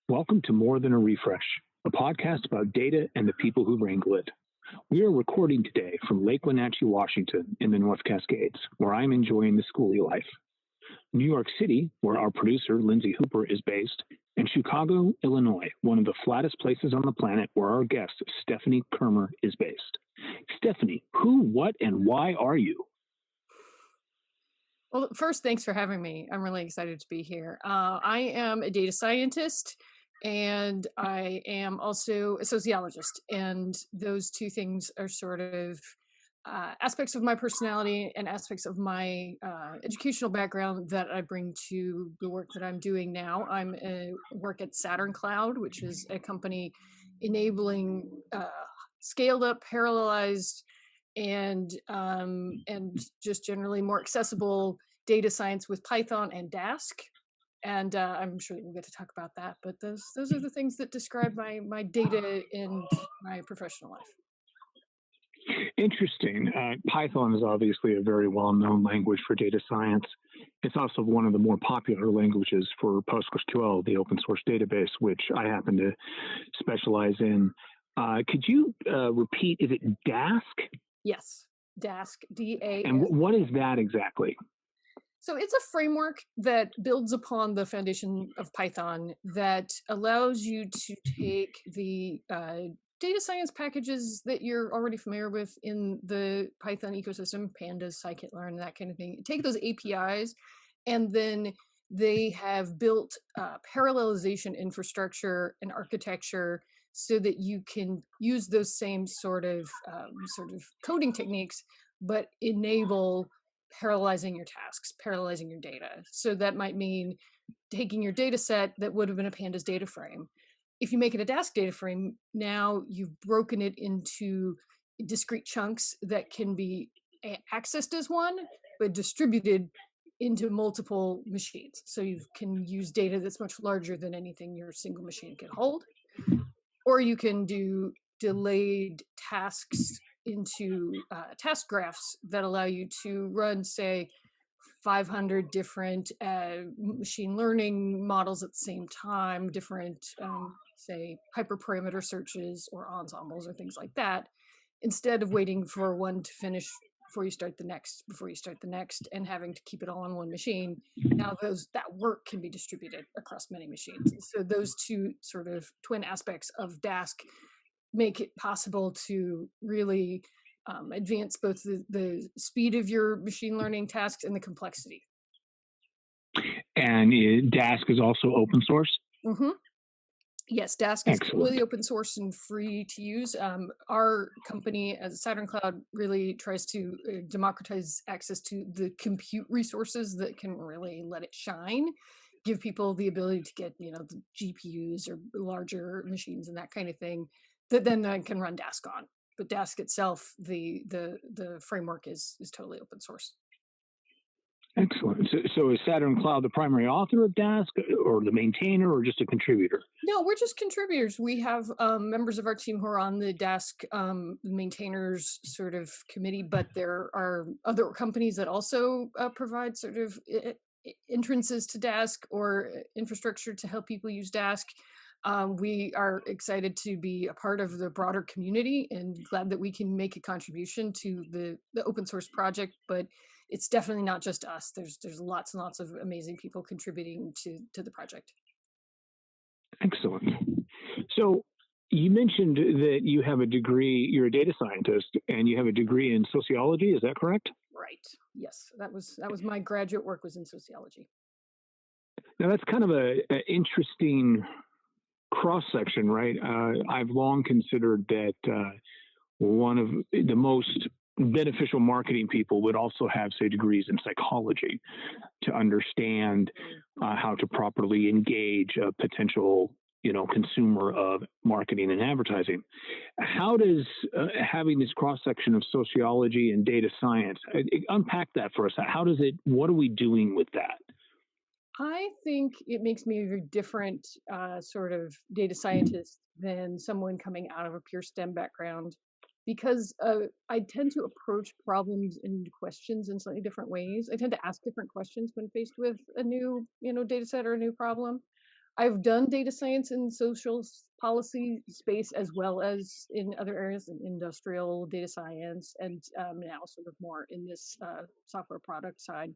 Welcome to More Than a Refresh, a podcast about data and the people who wrangle it. We are recording today from Lake Wenatchee, Washington, in the North Cascades, where I'm enjoying the schoolie life. New York City, where our producer, Lindsay Hooper, is based, and Chicago, Illinois, one of the flattest places on the planet where our guest, Stephanie Kirmer, is based. Stephanie, who, what, and why are you? Well, first, thanks for having me. I'm really excited to be here. I am a data scientist and I am also a sociologist. And those two things are sort of aspects of my personality and aspects of my educational background that I bring to the work that I'm doing now. Work at Saturn Cloud, which is a company enabling scaled up, parallelized, and just generally more accessible data science with Python and Dask. And I'm sure we'll get to talk about that. But those are the things that describe my data and my professional life. Interesting. Python is obviously a very well-known language for data science. It's also one of the more popular languages for PostgreSQL, the open source database, which I happen to specialize in. Could you repeat, is it Dask? Yes, Dask, D-A-S. And what is that exactly? So it's a framework that builds upon the foundation of Python that allows you to take the data science packages that you're already familiar with in the Python ecosystem, pandas, scikit-learn, that kind of thing. Take those APIs, and then they have built parallelization infrastructure and architecture so that you can use those same sort of coding techniques, but enable parallelizing your tasks, parallelizing your data. So that might mean taking your data set that would have been a pandas data frame. If you make it a Dask data frame, now you've broken it into discrete chunks that can be accessed as one, but distributed into multiple machines. So you can use data that's much larger than anything your single machine can hold. Or you can do delayed tasks into task graphs that allow you to run, say, 500 different machine learning models at the same time, different, say, hyperparameter searches or ensembles or things like that, instead of waiting for one to finish before you start the next, and having to keep it all on one machine. Now that work can be distributed across many machines. So those two sort of twin aspects of Dask make it possible to really advance both the speed of your machine learning tasks and the complexity. And Dask is also open source? Mm-hmm. Yes, Dask is completely open source and free to use. Our company, as Saturn Cloud, really tries to democratize access to the compute resources that can really let it shine, give people the ability to get, the GPUs or larger machines and that kind of thing that then can run Dask on. But Dask itself, the framework is totally open source. Excellent. So is Saturn Cloud the primary author of Dask, or the maintainer, or just a contributor? No, we're just contributors. We have members of our team who are on the Dask maintainers sort of committee, but there are other companies that also provide sort of entrances to Dask or infrastructure to help people use Dask. We are excited to be a part of the broader community and glad that we can make a contribution to the open source project, but it's definitely not just us. There's lots and lots of amazing people contributing to the project. Excellent. So you mentioned that you have a degree, you're a data scientist, and you have a degree in sociology. Is that correct? Right. Yes. That was my graduate work was in sociology. Now that's kind of an interesting cross-section, right? I've long considered that one of the most beneficial marketing people would also have, say, degrees in psychology to understand how to properly engage a potential, consumer of marketing and advertising. How does having this cross-section of sociology and data science, unpack that for us? What are we doing with that? I think it makes me a very different sort of data scientist than someone coming out of a pure STEM background, because I tend to approach problems and questions in slightly different ways. I tend to ask different questions when faced with a new, data set or a new problem. I've done data science in social policy space as well as in other areas, in industrial data science, and now sort of more in this software product side.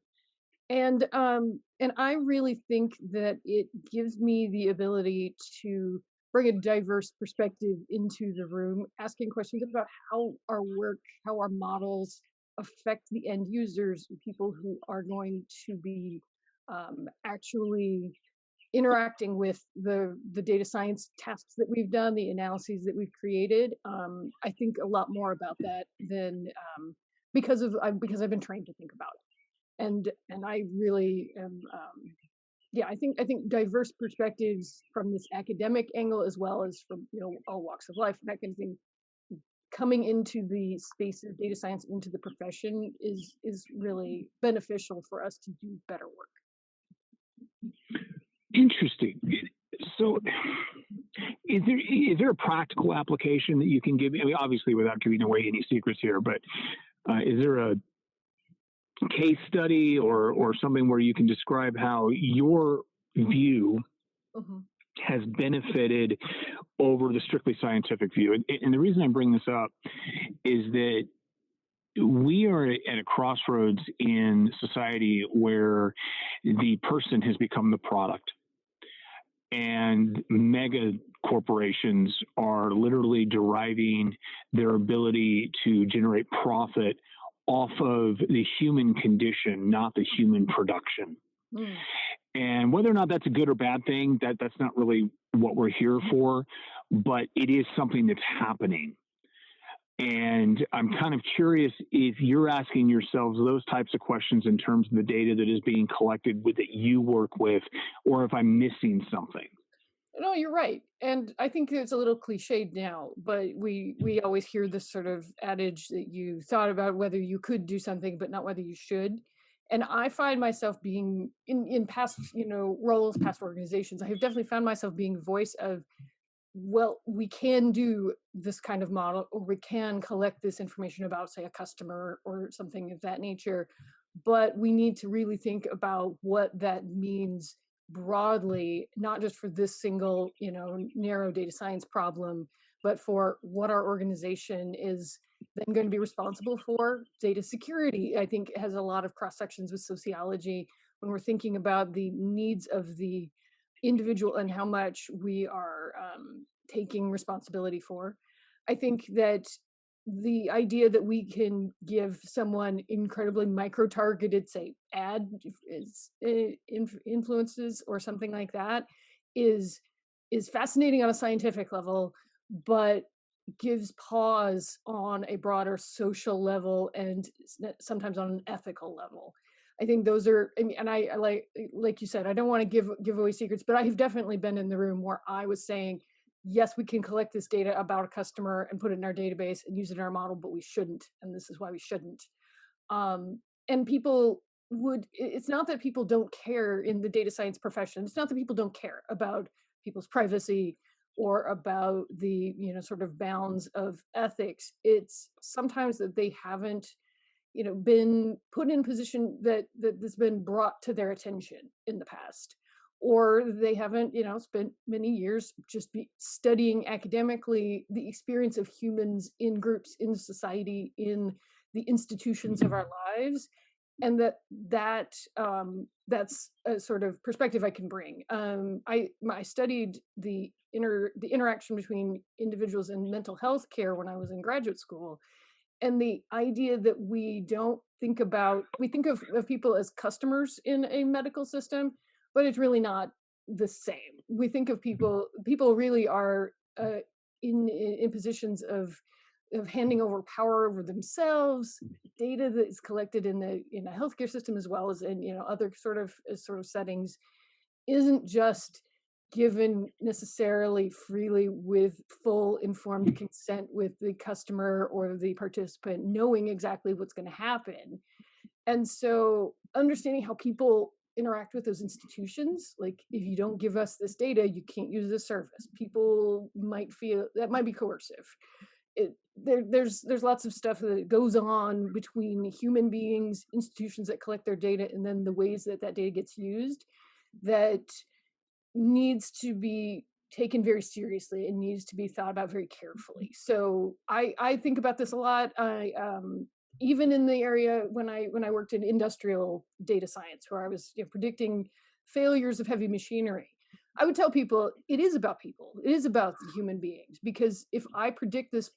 And I really think that it gives me the ability to bring a diverse perspective into the room, asking questions about how our work, how our models affect the end users, people who are going to be actually interacting with the data science tasks that we've done, the analyses that we've created. I think a lot more about that than because I've been trained to think about it. And I really am. Yeah, I think diverse perspectives from this academic angle as well as from all walks of life, that kind of thing, coming into the space of data science into the profession is really beneficial for us to do better work. Interesting. So, is there a practical application that you can give? I mean, obviously, without giving away any secrets here, but is there a case study or something where you can describe how your view Mm-hmm. has benefited over the strictly scientific view? And the reason I bring this up is that we are at a crossroads in society where the person has become the product, and mega corporations are literally deriving their ability to generate profit off of the human condition, not the human production. Mm. And whether or not that's a good or bad thing, that's not really what we're here for, but it is something that's happening. And I'm kind of curious if you're asking yourselves those types of questions in terms of the data that is being collected with that you work with, or if I'm missing something. No, you're right. And I think it's a little cliched now, but we always hear this sort of adage that you thought about whether you could do something, but not whether you should. And I find myself being in past, roles, past organizations, I have definitely found myself being voice of, well, we can do this kind of model, or we can collect this information about, say, a customer or something of that nature, but we need to really think about what that means broadly, not just for this single, narrow data science problem, but for what our organization is then going to be responsible for. Data security, I think, has a lot of cross sections with sociology when we're thinking about the needs of the individual and how much we are taking responsibility for. I think that the idea that we can give someone incredibly micro-targeted, say, ad influences or something like that is fascinating on a scientific level, but gives pause on a broader social level and sometimes on an ethical level. I think those are, I mean, and I like you said, I don't want to give away secrets, but I have definitely been in the room where I was saying, yes, we can collect this data about a customer and put it in our database and use it in our model, but we shouldn't, and this is why we shouldn't. And people it's not that people don't care in the data science profession. It's not that people don't care about people's privacy or about the, sort of bounds of ethics. It's sometimes that they haven't been put in a position that that's been brought to their attention in the past, or they haven't spent many years just studying academically the experience of humans in groups, in society, in the institutions of our lives, and that's a sort of perspective I can bring. I studied the interaction between individuals in mental health care when I was in graduate school. And the idea that we think of people as customers in a medical system, but it's really not the same. We think of people really are in positions of handing over power over themselves, data that is collected in the healthcare system as well as in other sort of settings, isn't just given necessarily freely with full informed consent with the customer or the participant knowing exactly what's going to happen. And so understanding how people interact with those institutions, like, if you don't give us this data, you can't use this service, people might feel that might be coercive. There's lots of stuff that goes on between human beings, institutions that collect their data, and then the ways that data gets used, that needs to be taken very seriously and needs to be thought about very carefully. So I think about this a lot. Even in the area when I worked in industrial data science, where I was, predicting failures of heavy machinery, I would tell people it is about people. It is about the human beings, because if I predict this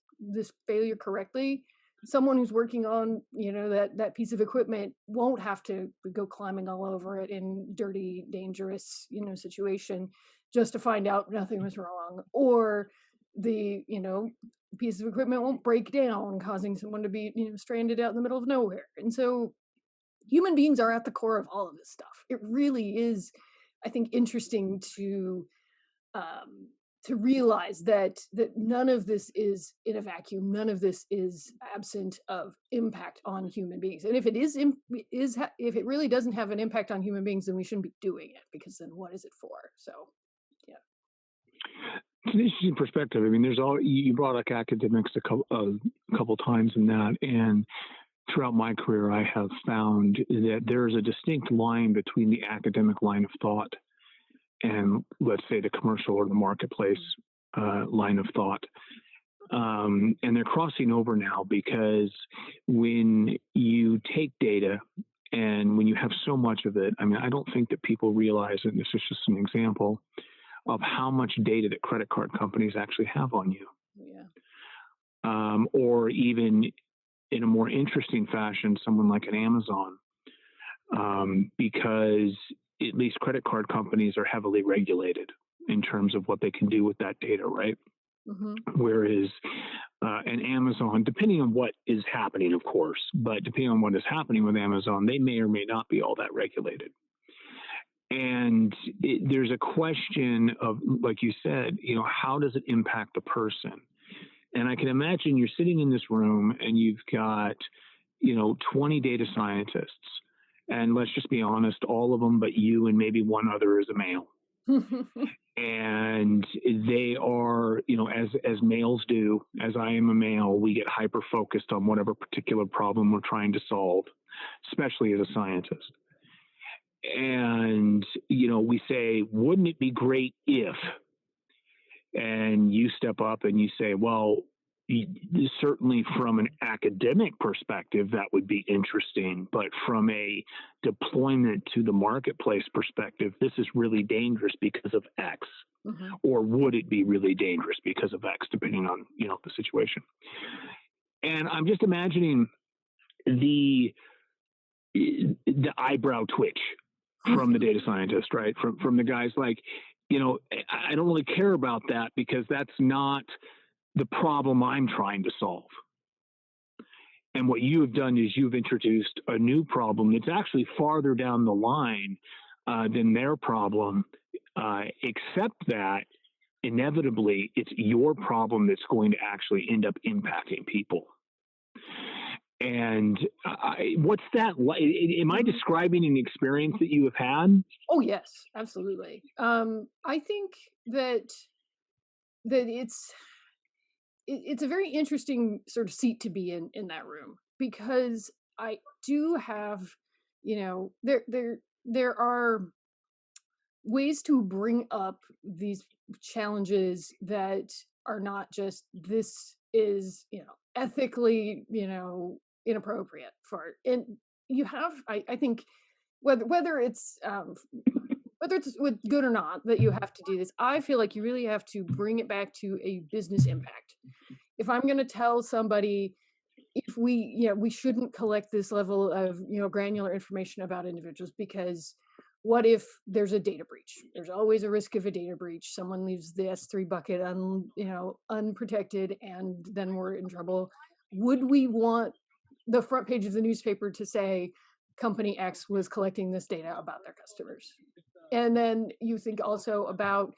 failure correctly, someone who's working on, that piece of equipment won't have to go climbing all over it in dirty, dangerous, situation, just to find out nothing was wrong, or the piece of equipment won't break down, causing someone to be stranded out in the middle of nowhere. And so human beings are at the core of all of this stuff. It really is, I think, interesting um, to realize that none of this is in a vacuum. None of this is absent of impact on human beings. And if it if it really doesn't have an impact on human beings, then we shouldn't be doing it, because then what is it for? So, yeah. It's an interesting perspective. I mean, you brought up academics a couple times in that, and throughout my career, I have found that there is a distinct line between the academic line of thought and, let's say, the commercial or the marketplace line of thought. And they're crossing over now, because when you take data and when you have so much of it, I mean, I don't think that people realize, and this is just an example of how much data that credit card companies actually have on you. Yeah. Or even in a more interesting fashion, someone like an Amazon, because at least credit card companies are heavily regulated in terms of what they can do with that data, right? Mm-hmm. Whereas an Amazon, depending on what is happening, of course, but depending on what is happening with Amazon, they may or may not be all that regulated. And there's a question of, like you said, how does it impact the person? And I can imagine you're sitting in this room and you've got, 20 data scientists. And let's just be honest, all of them but you and maybe one other is a male. And they are, as males do, as I am a male, we get hyper focused on whatever particular problem we're trying to solve, especially as a scientist. And, we say, wouldn't it be great if? And you step up and you say, well, certainly from an academic perspective, that would be interesting. But from a deployment to the marketplace perspective, this is really dangerous because of X. Mm-hmm. Or would it be really dangerous because of X, depending on, the situation. And I'm just imagining the eyebrow twitch from the data scientist, right? From the guys like, I don't really care about that, because that's not the problem I'm trying to solve. And what you have done is you've introduced a new problem that's actually farther down the line than their problem, except that inevitably it's your problem that's going to actually end up impacting people. And what's that like? Am I describing an experience that you have had? Oh, yes, absolutely. I think that it's a very interesting sort of seat to be in that room, because I do have, there are ways to bring up these challenges that are not just, this is, ethically, inappropriate for, and you have, I think, whether it's with good or not, that you have to do this, I feel like you really have to bring it back to a business impact. If I'm going to tell somebody, if we shouldn't collect this level of, granular information about individuals, because what if there's a data breach? There's always a risk of a data breach. Someone leaves the S3 bucket unprotected, and then we're in trouble. Would we want the front page of the newspaper to say company X was collecting this data about their customers? And then you think also about,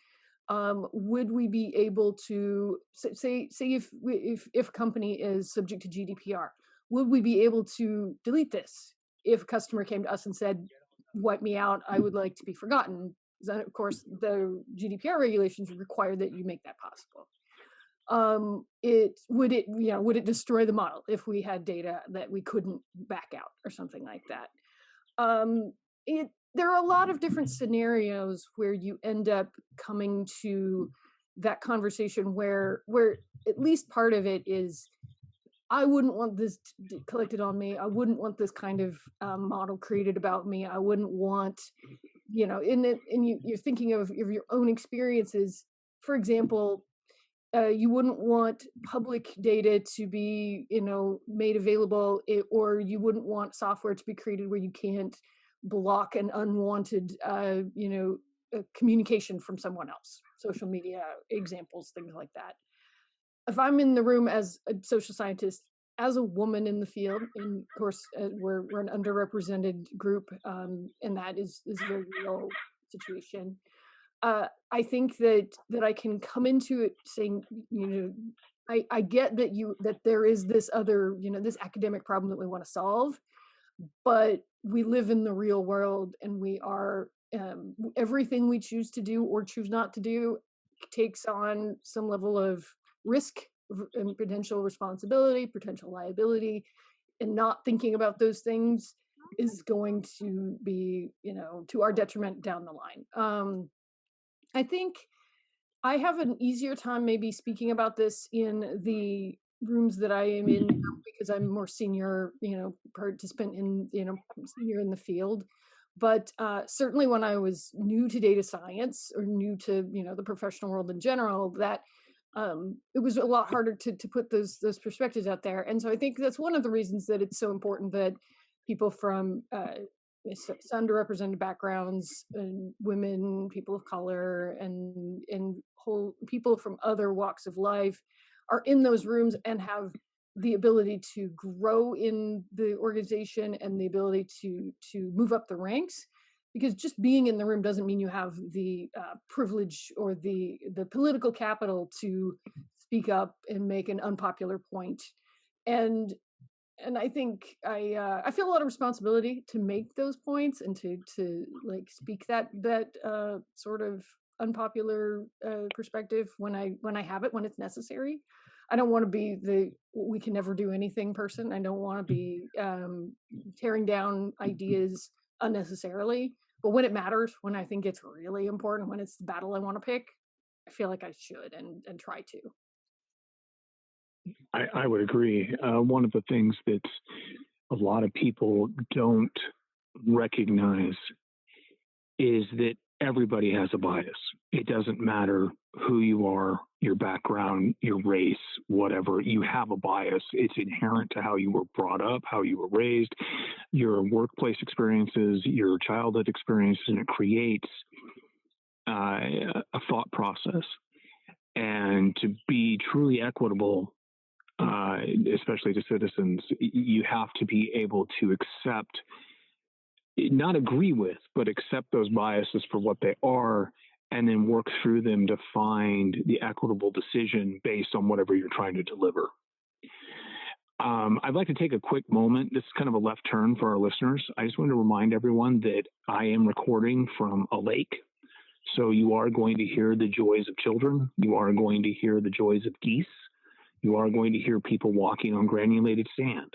would we be able to say if a company is subject to GDPR, would we be able to delete this if a customer came to us and said, wipe me out, I would like to be forgotten? Then, of course, the GDPR regulations require that you make that possible. Would it destroy the model if we had data that we couldn't back out or something like that? there are a lot of different scenarios where you end up coming to that conversation where at least part of it is, I wouldn't want this collected on me. I wouldn't want this kind of model created about me. I wouldn't want, you're thinking of your own experiences. For example, you wouldn't want public data to be, made available, or you wouldn't want software to be created where you can't block an unwanted, communication from someone else. Social media examples, things like that. If I'm in the room as a social scientist, as a woman in the field, and of course we're an underrepresented group, and that is a very real situation. I think that I can come into it saying, I get that there is this other, this academic problem that we want to solve, but we live in the real world, and we are, everything we choose to do or choose not to do takes on some level of risk and potential responsibility, potential liability, and not thinking about those things is going to be, to our detriment down the line. I think I have an easier time maybe speaking about this in the rooms that I am in now, because I'm more senior, participant in, senior in the field. But certainly when I was new to data science, or new to, the professional world in general, that it was a lot harder to put those perspectives out there. And so I think that's one of the reasons that it's so important that people from underrepresented backgrounds, and women, people of color, and whole people from other walks of life are in those rooms and have the ability to grow in the organization and the ability to move up the ranks. Because just being in the room doesn't mean you have the privilege or the political capital to speak up and make an unpopular point. And I think I feel a lot of responsibility to make those points and to like speak that sort of unpopular perspective when I have it, when it's necessary. I don't want to be the we can never do anything person. I don't want to be tearing down ideas unnecessarily. But when it matters, when I think it's really important, when it's the battle I want to pick, I feel like I should and try to. I would agree. One of the things that a lot of people don't recognize is that everybody has a bias. It doesn't matter who you are, your background, your race, whatever. You have a bias. It's inherent to how you were brought up, how you were raised, your workplace experiences, your childhood experiences, and it creates a thought process. And to be truly equitable, especially to citizens, you have to be able to accept, not agree with, but accept those biases for what they are, and then work through them to find the equitable decision based on whatever you're trying to deliver. I'd like to take a quick moment. This is kind of a left turn for our listeners. I just want to remind everyone that I am recording from a lake. So you are going to hear the joys of children. You are going to hear the joys of geese. You are going to hear people walking on granulated sand.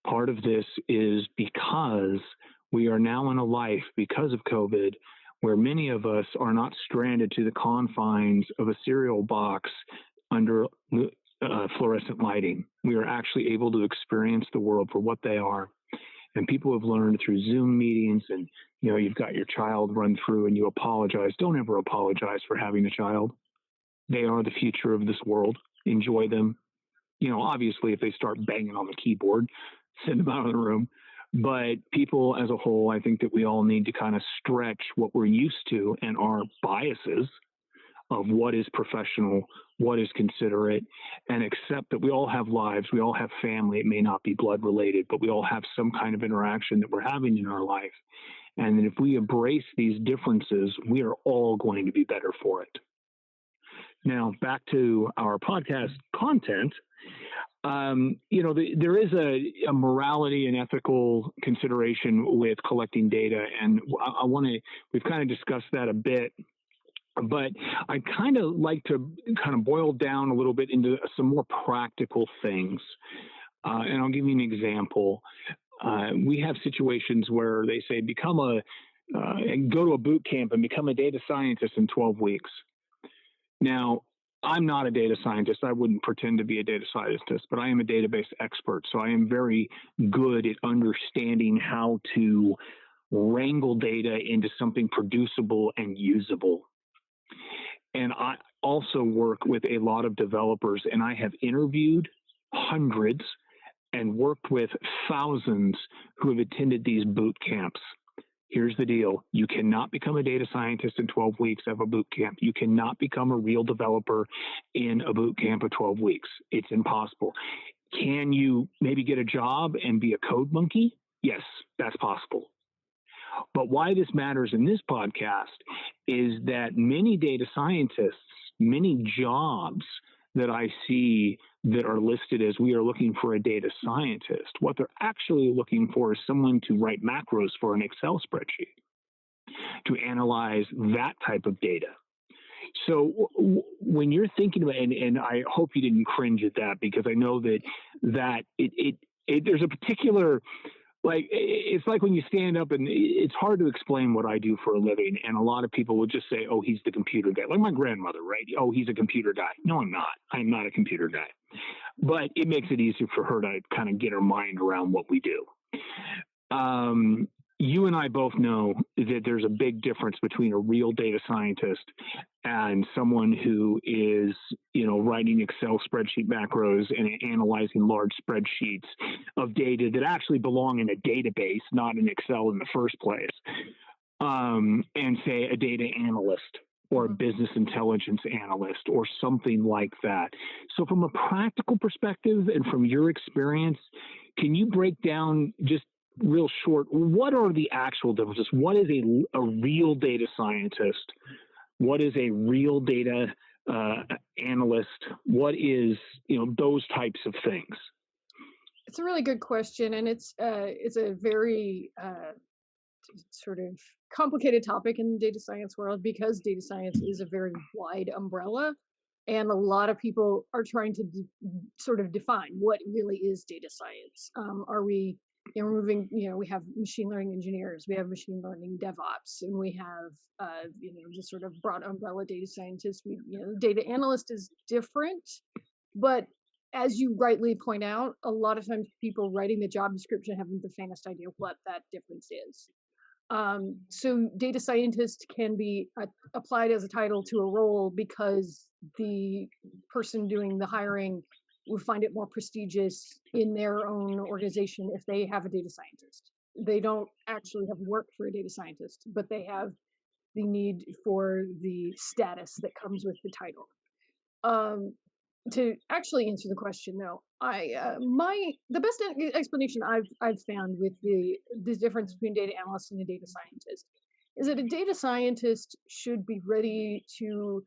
Part of this is because we are now in a life, because of COVID, where many of us are not stranded to the confines of a cereal box under fluorescent lighting. We are actually able to experience the world for what they are. And people have learned through Zoom meetings, and you've got your child run through and you apologize. Don't ever apologize for having a child. They are the future of this world. Enjoy them. Obviously, if they start banging on the keyboard, send them out of the room. But people as a whole, I think that we all need to kind of stretch what we're used to and our biases of what is professional, what is considerate, and accept that we all have lives, we all have family. It may not be blood related, but we all have some kind of interaction that we're having in our life. And if we embrace these differences, we are all going to be better for it. Now, back to our podcast content. There is a morality and ethical consideration with collecting data, and we've kind of discussed that a bit, but I kind of like to kind of boil down a little bit into some more practical things. And I'll give you an example. We have situations where they say, go to a boot camp and become a data scientist in 12 weeks. Now, I'm not a data scientist. I wouldn't pretend to be a data scientist, but I am a database expert. So I am very good at understanding how to wrangle data into something producible and usable. And I also work with a lot of developers, and I have interviewed hundreds and worked with thousands who have attended these boot camps. Here's the deal. You cannot become a data scientist in 12 weeks of a boot camp. You cannot become a real developer in a boot camp of 12 weeks. It's impossible. Can you maybe get a job and be a code monkey? Yes, that's possible. But why this matters in this podcast is that many data scientists, many jobs that I see that are listed as we are looking for a data scientist, what they're actually looking for is someone to write macros for an Excel spreadsheet, to analyze that type of data. So when you're thinking about, and I hope you didn't cringe at that, because I know that there's a particular, like, it's like when you stand up, and it's hard to explain what I do for a living. And a lot of people will just say, oh, he's the computer guy. Like my grandmother, right? Oh, he's a computer guy. No, I'm not. I'm not a computer guy. But it makes it easier for her to kind of get her mind around what we do. You and I both know that there's a big difference between a real data scientist and someone who is, writing Excel spreadsheet macros and analyzing large spreadsheets of data that actually belong in a database, not in Excel in the first place, and say a data analyst or a business intelligence analyst or something like that. So from a practical perspective and from your experience, can you break down just real short, what are the actual differences? What is a real data scientist? What is a real data analyst? What is, those types of things? It's a really good question, and it's a very sort of complicated topic in the data science world, because data science is a very wide umbrella, and a lot of people are trying to sort of define what really is data science. Are we moving, we have machine learning engineers, we have machine learning DevOps, and we have, just sort of broad umbrella data scientists. Data analyst is different, but as you rightly point out, a lot of times people writing the job description haven't the faintest idea what that difference is. So data scientist can be applied as a title to a role because the person doing the hiring would find it more prestigious in their own organization if they have a data scientist. They don't actually have worked for a data scientist, but they have the need for the status that comes with the title. To actually answer the question, though, the best explanation I've found with the difference between data analyst and a data scientist is that a data scientist should be ready to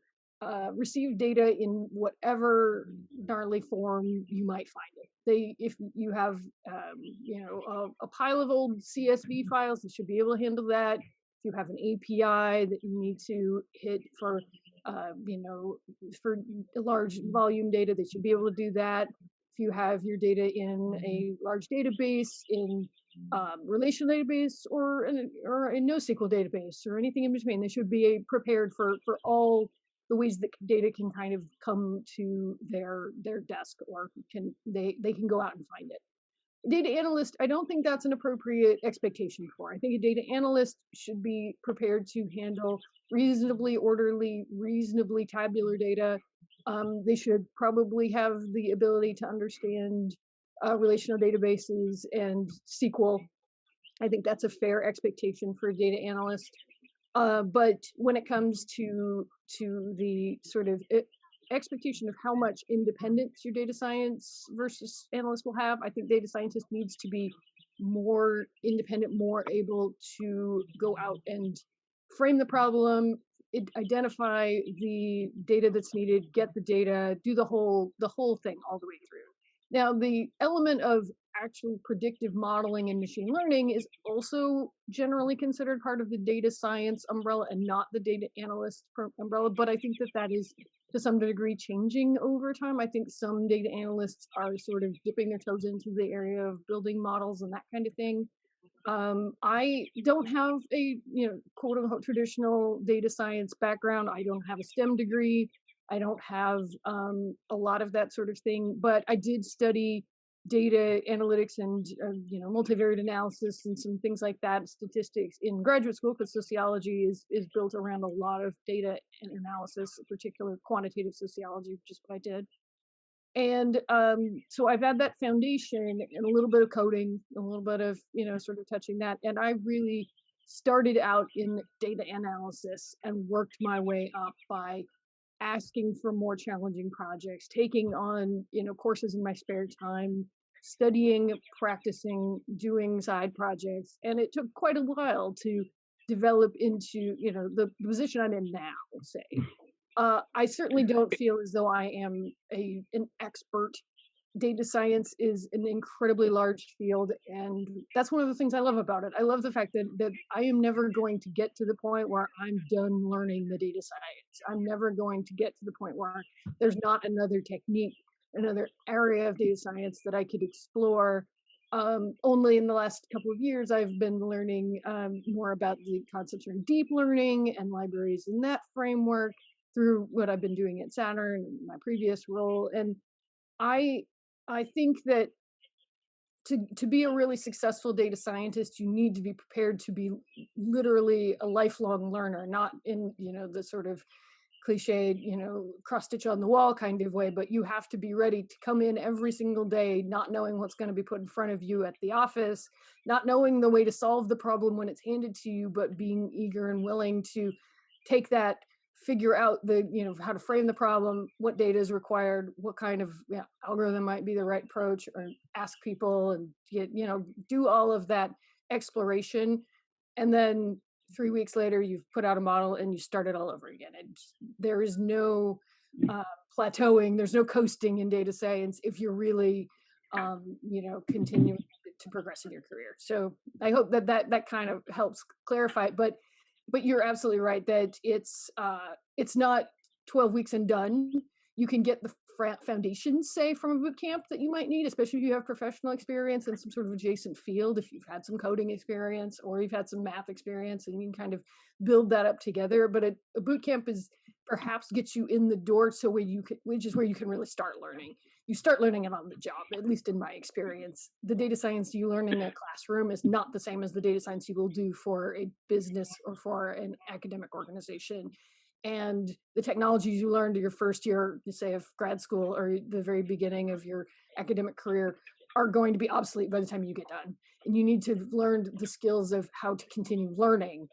receive data in whatever gnarly form you might find it. If you have a pile of old CSV files, they should be able to handle that. If you have an API that you need to hit for for large volume data, they should be able to do that. If you have your data in a large database, in relational database, or a NoSQL database, or anything in between, they should be prepared for all the ways that data can kind of come to their desk, or they can go out and find it. Data analyst, I don't think that's an appropriate expectation for. I think a data analyst should be prepared to handle reasonably orderly, reasonably tabular data. They should probably have the ability to understand relational databases and SQL. I think that's a fair expectation for a data analyst. But when it comes to the sort of expectation of how much independence your data science versus analyst will have, I think data scientist needs to be more independent, more able to go out and frame the problem, identify the data that's needed, get the data, do the whole thing all the way through. Now, the element of actual predictive modeling and machine learning is also generally considered part of the data science umbrella and not the data analyst umbrella, but I think that to some degree changing over time. I think some data analysts are sort of dipping their toes into the area of building models and that kind of thing. I don't have a, quote unquote traditional data science background. I don't have a STEM degree. I don't have a lot of that sort of thing, but I did study data analytics and multivariate analysis and some things like that, statistics in graduate school, because sociology is built around a lot of data and analysis, in particular quantitative sociology, which is what I did. And so I've had that foundation and a little bit of coding, a little bit of, sort of touching that. And I really started out in data analysis and worked my way up by asking for more challenging projects, taking on, courses in my spare time, studying, practicing, doing side projects. And it took quite a while to develop into, the position I'm in now, say. I certainly don't feel as though I am an expert. Data science is an incredibly large field, and that's one of the things I love about it. I love the fact that I am never going to get to the point where I'm done learning the data science. I'm never going to get to the point where there's not another technique, another area of data science that I could explore. Only in the last couple of years, I've been learning more about the concepts of deep learning and libraries in that framework through what I've been doing at Saturn, my previous role. And I think that to be a really successful data scientist, you need to be prepared to be literally a lifelong learner, not in, the sort of cliched, cross stitch on the wall kind of way, but you have to be ready to come in every single day, not knowing what's going to be put in front of you at the office, not knowing the way to solve the problem when it's handed to you, but being eager and willing to take that, figure out how to frame the problem, what data is required, what kind of algorithm might be the right approach, or ask people and do all of that exploration. And then 3 weeks later, you've put out a model and you start it all over again. And there is no plateauing, there's no coasting in data science if you're really, continuing to progress in your career. So I hope that kind of helps clarify it. But you're absolutely right that it's not 12 weeks and done. You can get the foundations, say, from a boot camp that you might need, especially if you have professional experience in some sort of adjacent field, if you've had some coding experience or you've had some math experience, and you can kind of build that up together. But a boot camp is perhaps gets you in the door, which is where you can really start learning. You start learning it on the job, at least in my experience. The data science you learn in a classroom is not the same as the data science you will do for a business or for an academic organization. And the technologies you learned in your first year, say, of grad school or the very beginning of your academic career are going to be obsolete by the time you get done. And you need to have learned the skills of how to continue learning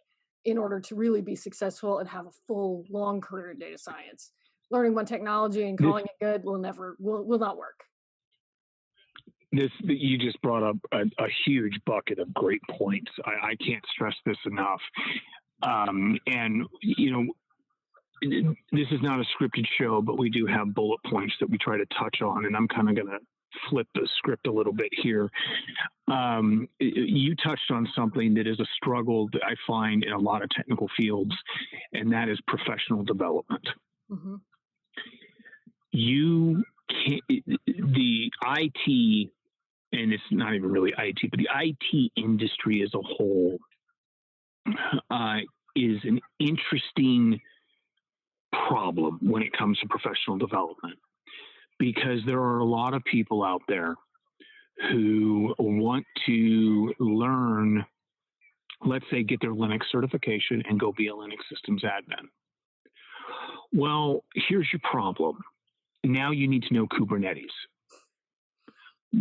in order to really be successful and have a full, long career in data science. Learning one technology and calling it good will not work. You just brought up a huge bucket of great points. I can't stress this enough. And this is not a scripted show, but we do have bullet points that we try to touch on, and I'm kind of going to flip the script a little bit here. You touched on something that is a struggle that I find in a lot of technical fields, and that is professional development. Mm-hmm. The IT, and it's not even really IT, but the IT industry as a whole is an interesting problem when it comes to professional development, because there are a lot of people out there who want to learn, let's say, get their Linux certification and go be a Linux systems admin. Well, here's your problem. Now you need to know Kubernetes.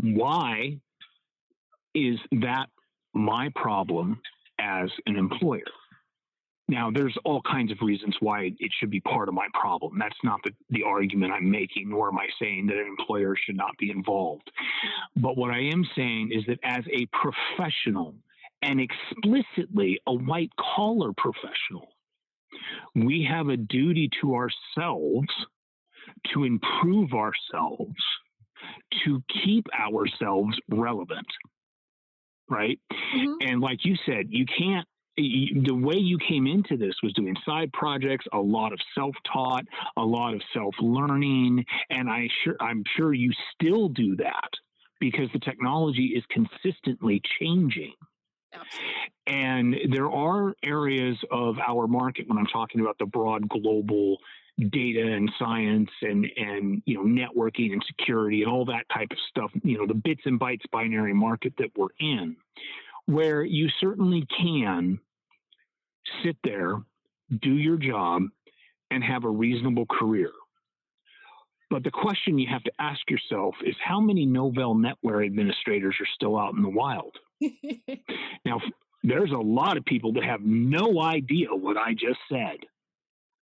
Why is that my problem as an employer? Now, there's all kinds of reasons why it should be part of my problem. That's not the argument I'm making, nor am I saying that an employer should not be involved. But what I am saying is that as a professional, and explicitly a white-collar professional, we have a duty to ourselves to improve ourselves, to keep ourselves relevant, right? Mm-hmm. And like you said, you can't the way you came into this was doing side projects, a lot of self-taught, a lot of self-learning, and I'm sure you still do that because the technology is consistently changing. Absolutely. And there are areas of our market, when I'm talking about the broad global data and science and networking and security and all that type of stuff, the bits and bytes binary market that we're in, where you certainly can sit there, do your job, and have a reasonable career. But the question you have to ask yourself is how many Novell NetWare administrators are still out in the wild? Now, there's a lot of people that have no idea what I just said.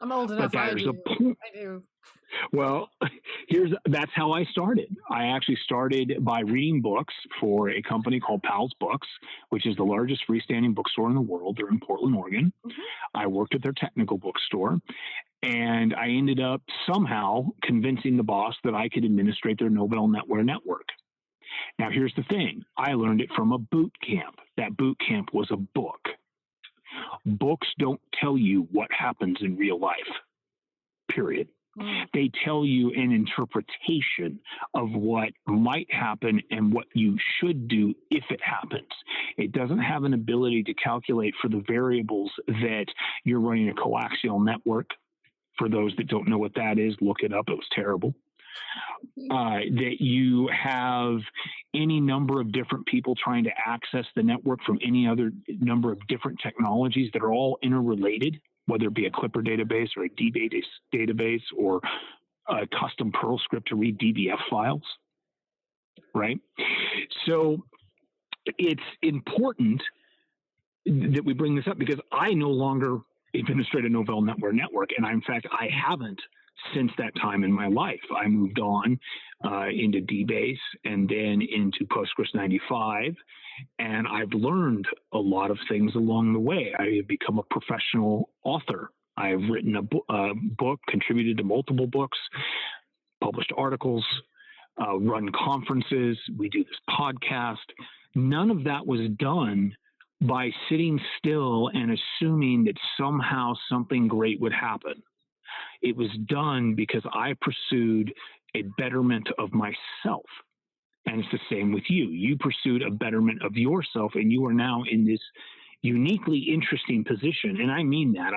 I'm old enough. I do. Well, that's how I started. I actually started by reading books for a company called Powell's Books, which is the largest freestanding bookstore in the world. They're in Portland, Oregon. Mm-hmm. I worked at their technical bookstore, and I ended up somehow convincing the boss that I could administrate their Novell NetWare network. Now, here's the thing. I learned it from a boot camp. That boot camp was a book. Books don't tell you what happens in real life, period. They tell you an interpretation of what might happen and what you should do if it happens. It doesn't have an ability to calculate for the variables that you're running a coaxial network. For those that don't know what that is, look it up. It was terrible. That you have any number of different people trying to access the network from any other number of different technologies that are all interrelated, whether it be a Clipper database or a DBase database or a custom Perl script to read DBF files, right? So it's important that we bring this up because I no longer administrate a Novell NetWare network, and in fact, I haven't since that time in my life. I moved on into DBase and then into Postgres 95, and I've learned a lot of things along the way. I have become a professional author. I've written a book, contributed to multiple books, published articles, run conferences. We do this podcast. None of that was done by sitting still and assuming that somehow something great would happen. It was done because I pursued a betterment of myself. And it's the same with you. You pursued a betterment of yourself, and you are now in this uniquely interesting position. And I mean that.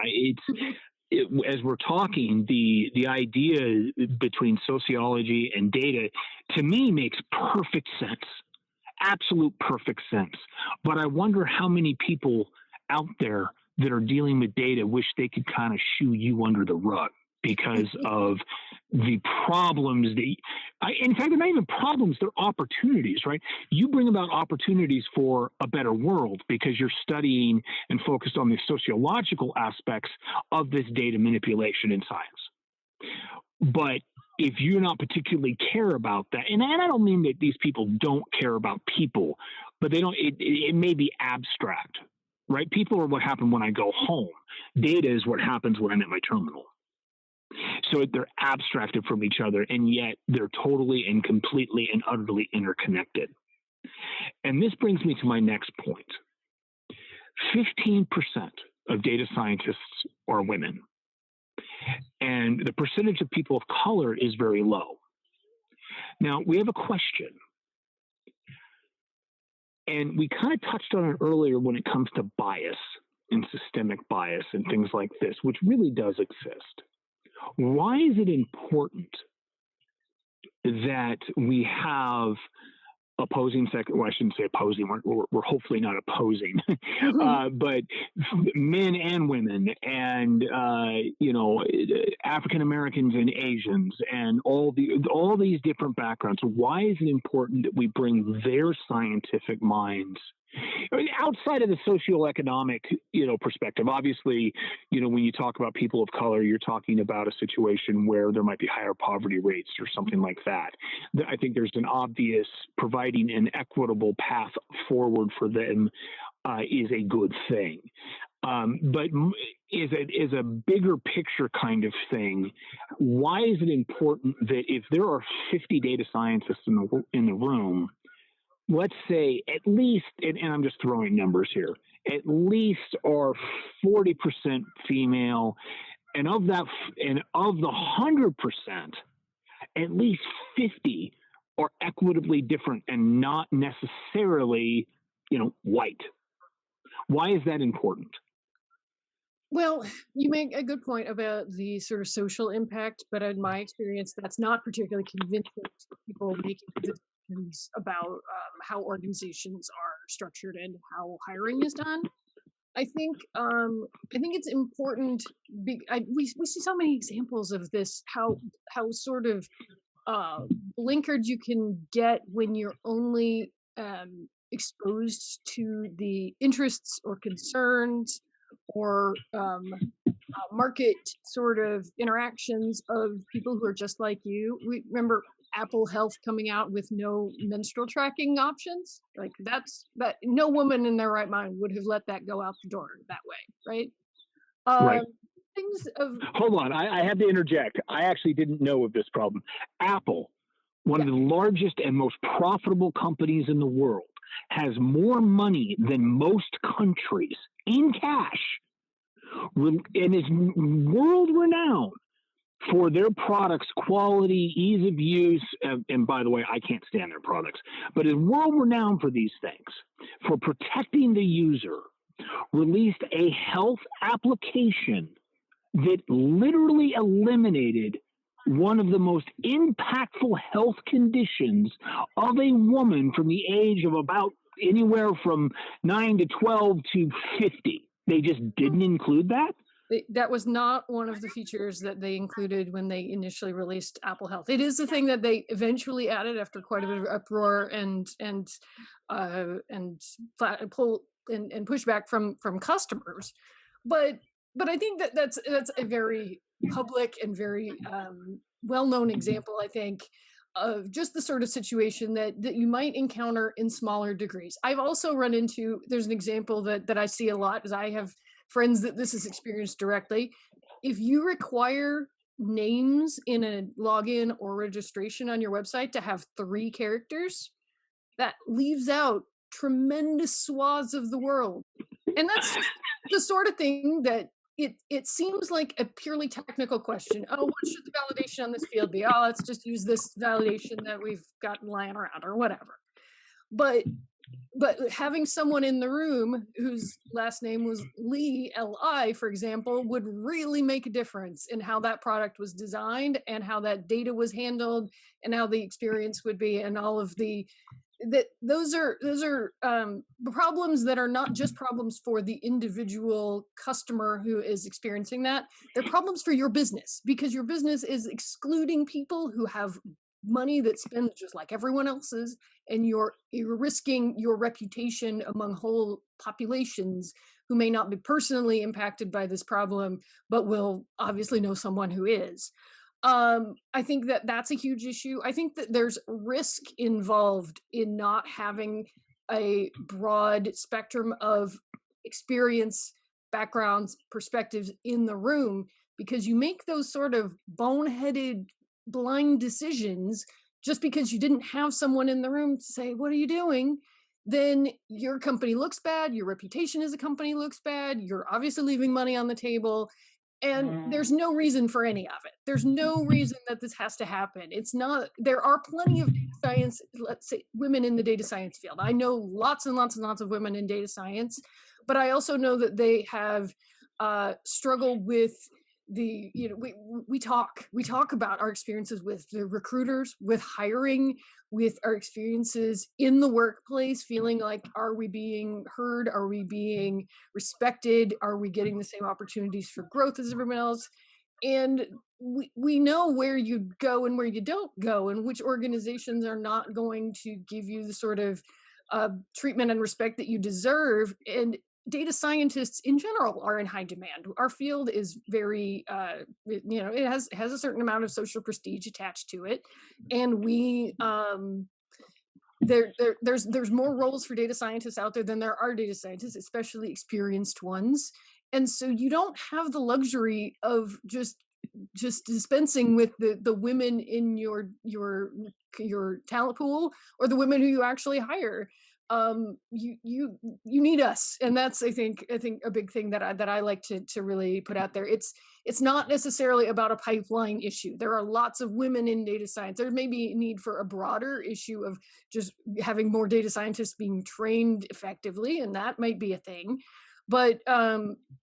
As we're talking, the idea between sociology and data, to me, makes perfect sense. Absolute perfect sense. But I wonder how many people out there that are dealing with data wish they could kind of shoo you under the rug because of the problems in fact, they're not even problems, they're opportunities, right? You bring about opportunities for a better world because you're studying and focused on the sociological aspects of this data manipulation in science. But if you not particularly care about that, and I don't mean that these people don't care about people, but it may be abstract, right? People are what happened when I go home. Data is what happens when I'm at my terminal. So they're abstracted from each other, and yet they're totally and completely and utterly interconnected. And this brings me to my next point. 15% of data scientists are women. And the percentage of people of color is very low. Now, we have a question. And we kind of touched on it earlier when it comes to bias and systemic bias and things like this, which really does exist. Why is it important that we have opposing well, I shouldn't say opposing, we're hopefully not opposing, but men and women and, African Americans and Asians and all these different backgrounds. Why is it important that we bring their scientific minds outside of the socioeconomic, perspective? Obviously, when you talk about people of color, you're talking about a situation where there might be higher poverty rates or something like that. I think there's an obvious providing an equitable path forward for them is a good thing. But is a bigger picture kind of thing. Why is it important that if there are 50 data scientists in the room, let's say at least, and I'm just throwing numbers here, at least are 40% female, and of the 100%, at least 50 are equitably different and not necessarily, white. Why is that important? Well, you make a good point about the sort of social impact, but in my experience, that's not particularly convincing to people making decisions about how organizations are structured and how hiring is done. I think it's important. We see so many examples of this. How sort of blinkered you can get when you're only exposed to the interests or concerns or market sort of interactions of people who are just like you. We remember Apple Health coming out with no menstrual tracking options. Like that no woman in their right mind would have let that go out the door that way, right? Right. Things of Hold on, I have to interject. I actually didn't know of this problem. Apple, one of the largest and most profitable companies in the world, has more money than most countries in cash and is world renowned for their products' quality, ease of use, and by the way, I can't stand their products, but is world renowned for these things, for protecting the user, released a health application that literally eliminated one of the most impactful health conditions of a woman from the age of about anywhere from 9 to 12 to 50. They just didn't include that. That was not one of the features that they included when they initially released Apple Health. It is the thing that they eventually added after quite a bit of uproar and pushback from customers. But I think that's a very public and very well-known example, I think, of just the sort of situation that you might encounter in smaller degrees. I've also run into, there's an example that I see a lot, as I have friends that this is experienced directly. If you require names in a login or registration on your website to have 3 characters, that leaves out tremendous swaths of the world. And that's just the sort of thing that it seems like a purely technical question. Oh, what should the validation on this field be? Oh, let's just use this validation that we've got lying around or whatever. But having someone in the room whose last name was Lee, L-I, for example, would really make a difference in how that product was designed and how that data was handled and how the experience would be, and all of those are problems that are not just problems for the individual customer who is experiencing that. They're problems for your business, because your business is excluding people who have money that spends just like everyone else's, and you're risking your reputation among whole populations who may not be personally impacted by this problem, but will obviously know someone who is. I think that's a huge issue. I think that there's risk involved in not having a broad spectrum of experience, backgrounds, perspectives in the room, because you make those sort of boneheaded, blind decisions just because you didn't have someone in the room to say, what are you doing? Then your company looks bad, your reputation as a company looks bad, you're obviously leaving money on the table, and there's no reason for any of it. There's no reason that this has to happen. It's not, there are plenty of data science, let's say, women in the data science field. I know lots and lots and lots of women in data science, but I also know that they have struggled with we talk about our experiences with the recruiters, with hiring, with our experiences in the workplace, feeling like, are we being heard? Are we being respected? Are we getting the same opportunities for growth as everyone else? And we know where you go and where you don't go, and which organizations are not going to give you the sort of treatment and respect that you deserve. And data scientists in general are in high demand. Our field is very, it has a certain amount of social prestige attached to it, and there's more roles for data scientists out there than there are data scientists, especially experienced ones. And so you don't have the luxury of just just dispensing with the women in your talent pool or the women who you actually hire. You need us, and that's I think a big thing that I like to really put out there. It's not necessarily about a pipeline issue. There are lots of women in data science. There may be a need for a broader issue of just having more data scientists being trained effectively, and that might be a thing. But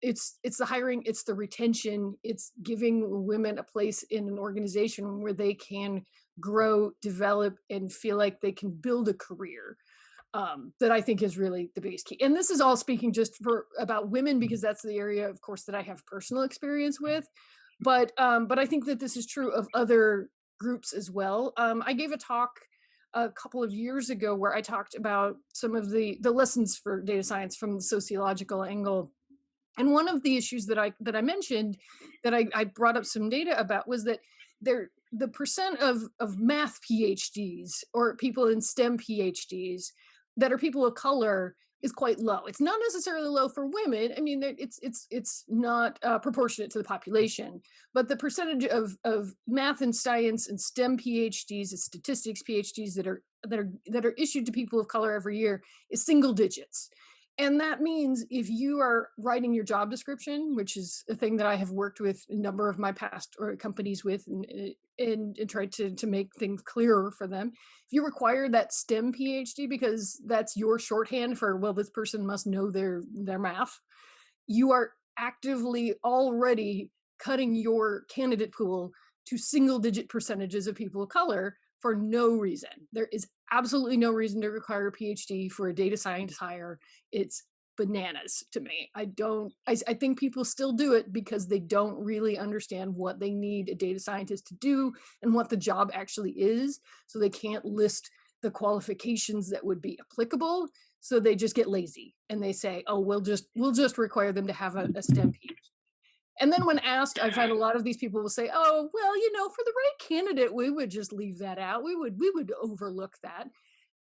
it's the hiring, it's the retention, it's giving women a place in an organization where they can grow, develop, and feel like they can build a career. That I think is really the biggest key. And this is all speaking just about women, because that's the area, of course, that I have personal experience with. But I think that this is true of other groups as well. I gave a talk a couple of years ago where I talked about some of the lessons for data science from the sociological angle. And one of the issues that I mentioned, that I brought up some data about, was that the percent of math PhDs or people in STEM PhDs that are people of color is quite low. It's not necessarily low for women. I mean, it's not proportionate to the population, but the percentage of math and science and STEM PhDs and statistics PhDs that are issued to people of color every year is single digits. And that means if you are writing your job description, which is a thing that I have worked with a number of my past companies with and tried to make things clearer for them. If you require that STEM PhD because that's your shorthand for, well, this person must know their math, you are actively already cutting your candidate pool to single digit percentages of people of color for no reason. There is absolutely no reason to require a PhD for a data science hire. It's bananas to me. I think people still do it because they don't really understand what they need a data scientist to do and what the job actually is. So they can't list the qualifications that would be applicable. So they just get lazy and they say, oh, we'll just require them to have a STEM PhD. And then when asked, I find a lot of these people will say, oh, well, for the right candidate, we would just leave that out. We would overlook that.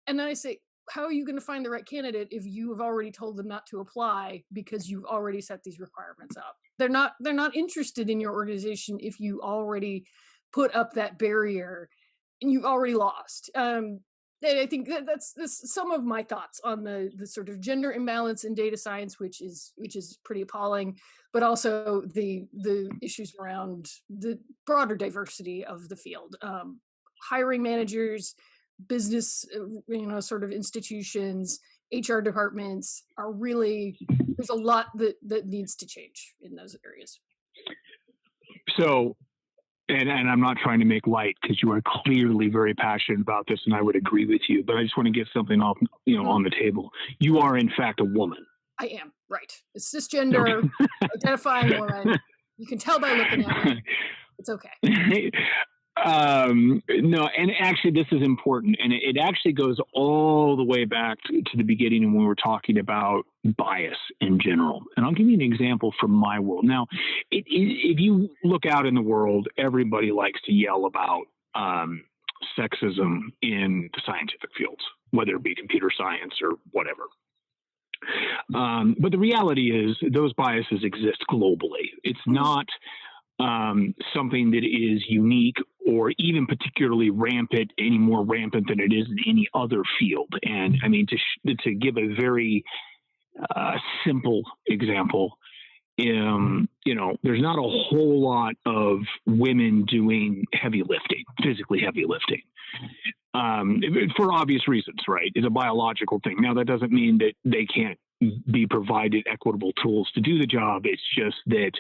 And then I say, how are you going to find the right candidate if you have already told them not to apply because you've already set these requirements up? They're not interested in your organization if you already put up that barrier and you've already lost. I think that's some of my thoughts on the sort of gender imbalance in data science, which is pretty appalling, but also the issues around the broader diversity of the field. Hiring managers, business, sort of institutions, HR departments are really, there's a lot that needs to change in those areas. So, and I'm not trying to make light, because you are clearly very passionate about this, and I would agree with you. But I just want to get something off, on the table. You are in fact a woman. I am, right. It's cisgender, identifying woman. You can tell by looking at me. It's okay. No, and actually this is important, and it actually goes all the way back to the beginning when we were talking about bias in general. And I'll give you an example from my world. Now, if you look out in the world, everybody likes to yell about sexism in the scientific fields, whether it be computer science or whatever. But the reality is those biases exist globally. It's not something that is unique or even particularly rampant, any more rampant than it is in any other field. And I mean, to give a very simple example, there's not a whole lot of women doing heavy lifting, physically heavy lifting, for obvious reasons, right? It's a biological thing. Now, that doesn't mean that they can't be provided equitable tools to do the job. It's just that,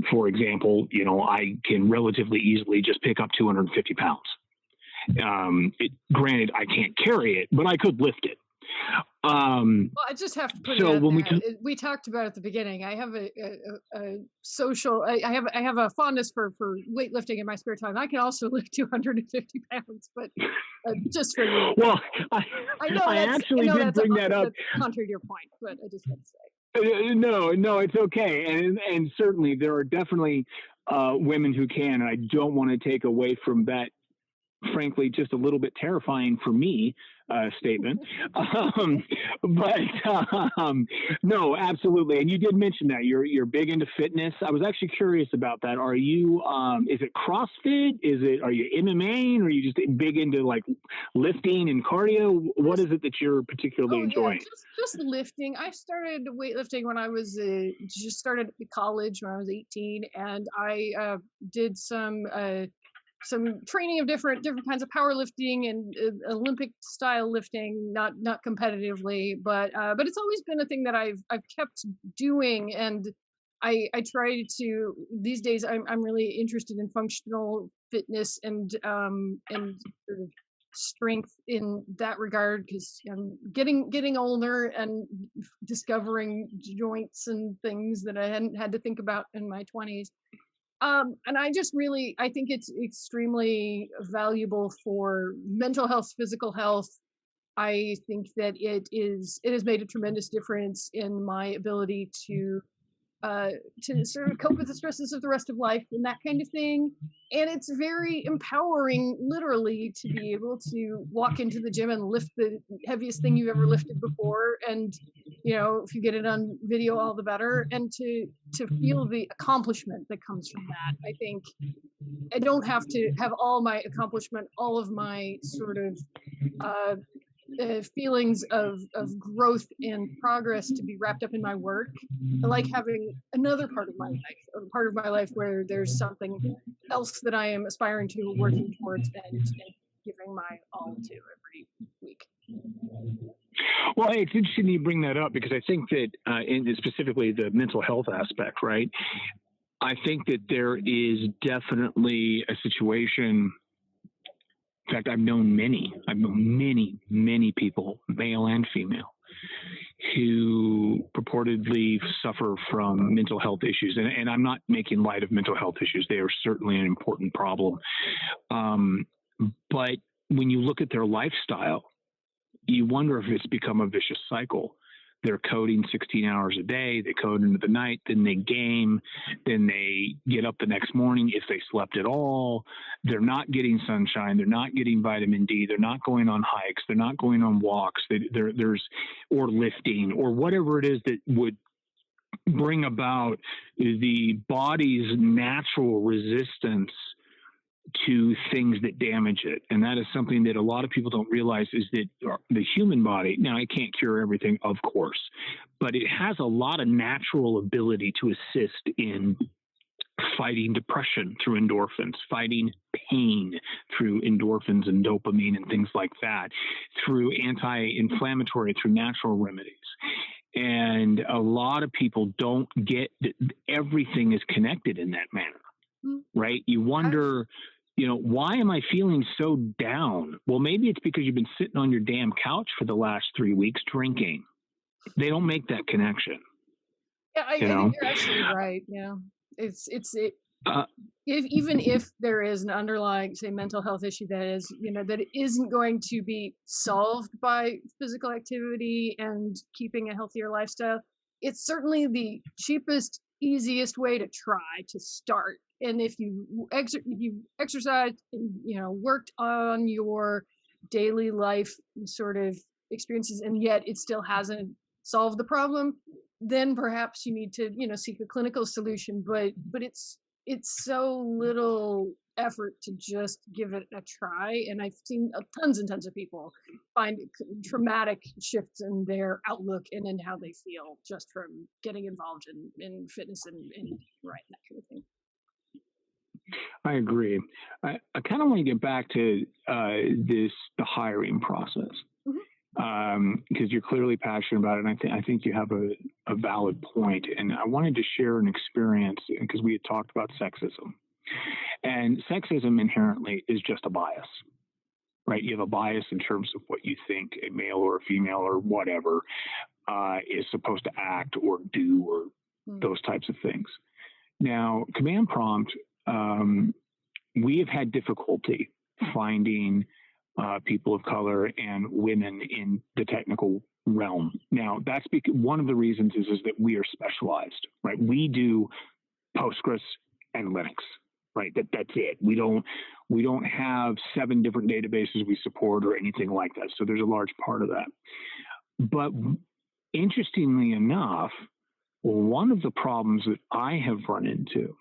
for example, I can relatively easily just pick up 250 pounds. Granted, I can't carry it, but I could lift it. Well, I just have to put it out there. We talked about at the beginning. I have a social. I have a fondness for weightlifting in my spare time. I can also lift 250 pounds, but just for you. Well, I know I actually did bring that up. Contrary to your point, but I just had to say. No, it's okay. And certainly there are definitely women who can, and I don't want to take away from that frankly, just a little bit terrifying for me statement. No, absolutely. And you did mention that you're big into fitness. I was actually curious about that. Are you, is it CrossFit? Are you MMA, or are you just big into like lifting and cardio? What is it that you're particularly enjoying? Just lifting. I started weightlifting when I was just started college when I was 18, and I did some training of different kinds of powerlifting and Olympic style lifting, not competitively, but it's always been a thing that I've kept doing, and I try to these days. I'm really interested in functional fitness and sort of strength in that regard, because I'm getting older and discovering joints and things that I hadn't had to think about in my 20s. And I think it's extremely valuable for mental health, physical health. I think that it has made a tremendous difference in my ability to sort of cope with the stresses of the rest of life and that kind of thing. And it's very empowering, literally, to be able to walk into the gym and lift the heaviest thing you've ever lifted before. And, if you get it on video, all the better. And to feel the accomplishment that comes from that. I think I don't have to have all my accomplishment, all of my sort of feelings of growth and progress to be wrapped up in my work. I like having another part of my life, a part of my life where there's something else that I am aspiring to, working towards, and giving my all to every week. Well, it's interesting you bring that up, because I think that in specifically the mental health aspect, right? I think that there is definitely a situation. In fact, I've known many people, male and female, who purportedly suffer from mental health issues. And I'm not making light of mental health issues. They are certainly an important problem. But when you look at their lifestyle, you wonder if it's become a vicious cycle. They're coding 16 hours a day, they code into the night, then they game, then they get up the next morning if they slept at all. They're not getting sunshine, they're not getting vitamin D, they're not going on hikes, they're not going on walks, or lifting, or whatever it is that would bring about the body's natural resistance to things that damage it. And that is something that a lot of people don't realize, is that the human body, now it can't cure everything, of course, but it has a lot of natural ability to assist in fighting depression through endorphins, fighting pain through endorphins and dopamine and things like that, through anti-inflammatory, through natural remedies. And a lot of people don't get that everything is connected in that manner, right? You wonder, why am I feeling so down? Well, maybe it's because you've been sitting on your damn couch for the last 3 weeks drinking. They don't make that connection. Yeah, I think you're absolutely right. Yeah, even if there is an underlying, say, mental health issue that isn't going to be solved by physical activity and keeping a healthier lifestyle, it's certainly the cheapest, easiest way to try to start. And if you exercise and worked on your daily life sort of experiences, and yet it still hasn't solved the problem, then perhaps you need to seek a clinical solution. But it's so little effort to just give it a try, and I've seen tons and tons of people find dramatic shifts in their outlook and in how they feel just from getting involved in fitness and that kind of thing. I agree. I kind of want to get back to the hiring process, because you're clearly passionate about it, and I think you have a valid point. And I wanted to share an experience, because we had talked about sexism. And sexism inherently is just a bias, right? You have a bias in terms of what you think a male or a female or whatever is supposed to act or do, or those types of things. Now, Command Prompt, we have had difficulty finding people of color and women in the technical realm. Now, that's because one of the reasons is that we are specialized, right? We do Postgres and Linux. right? That's it. We don't have 7 different databases we support or anything like that. So there's a large part of that. But interestingly enough, one of the problems that I have run into,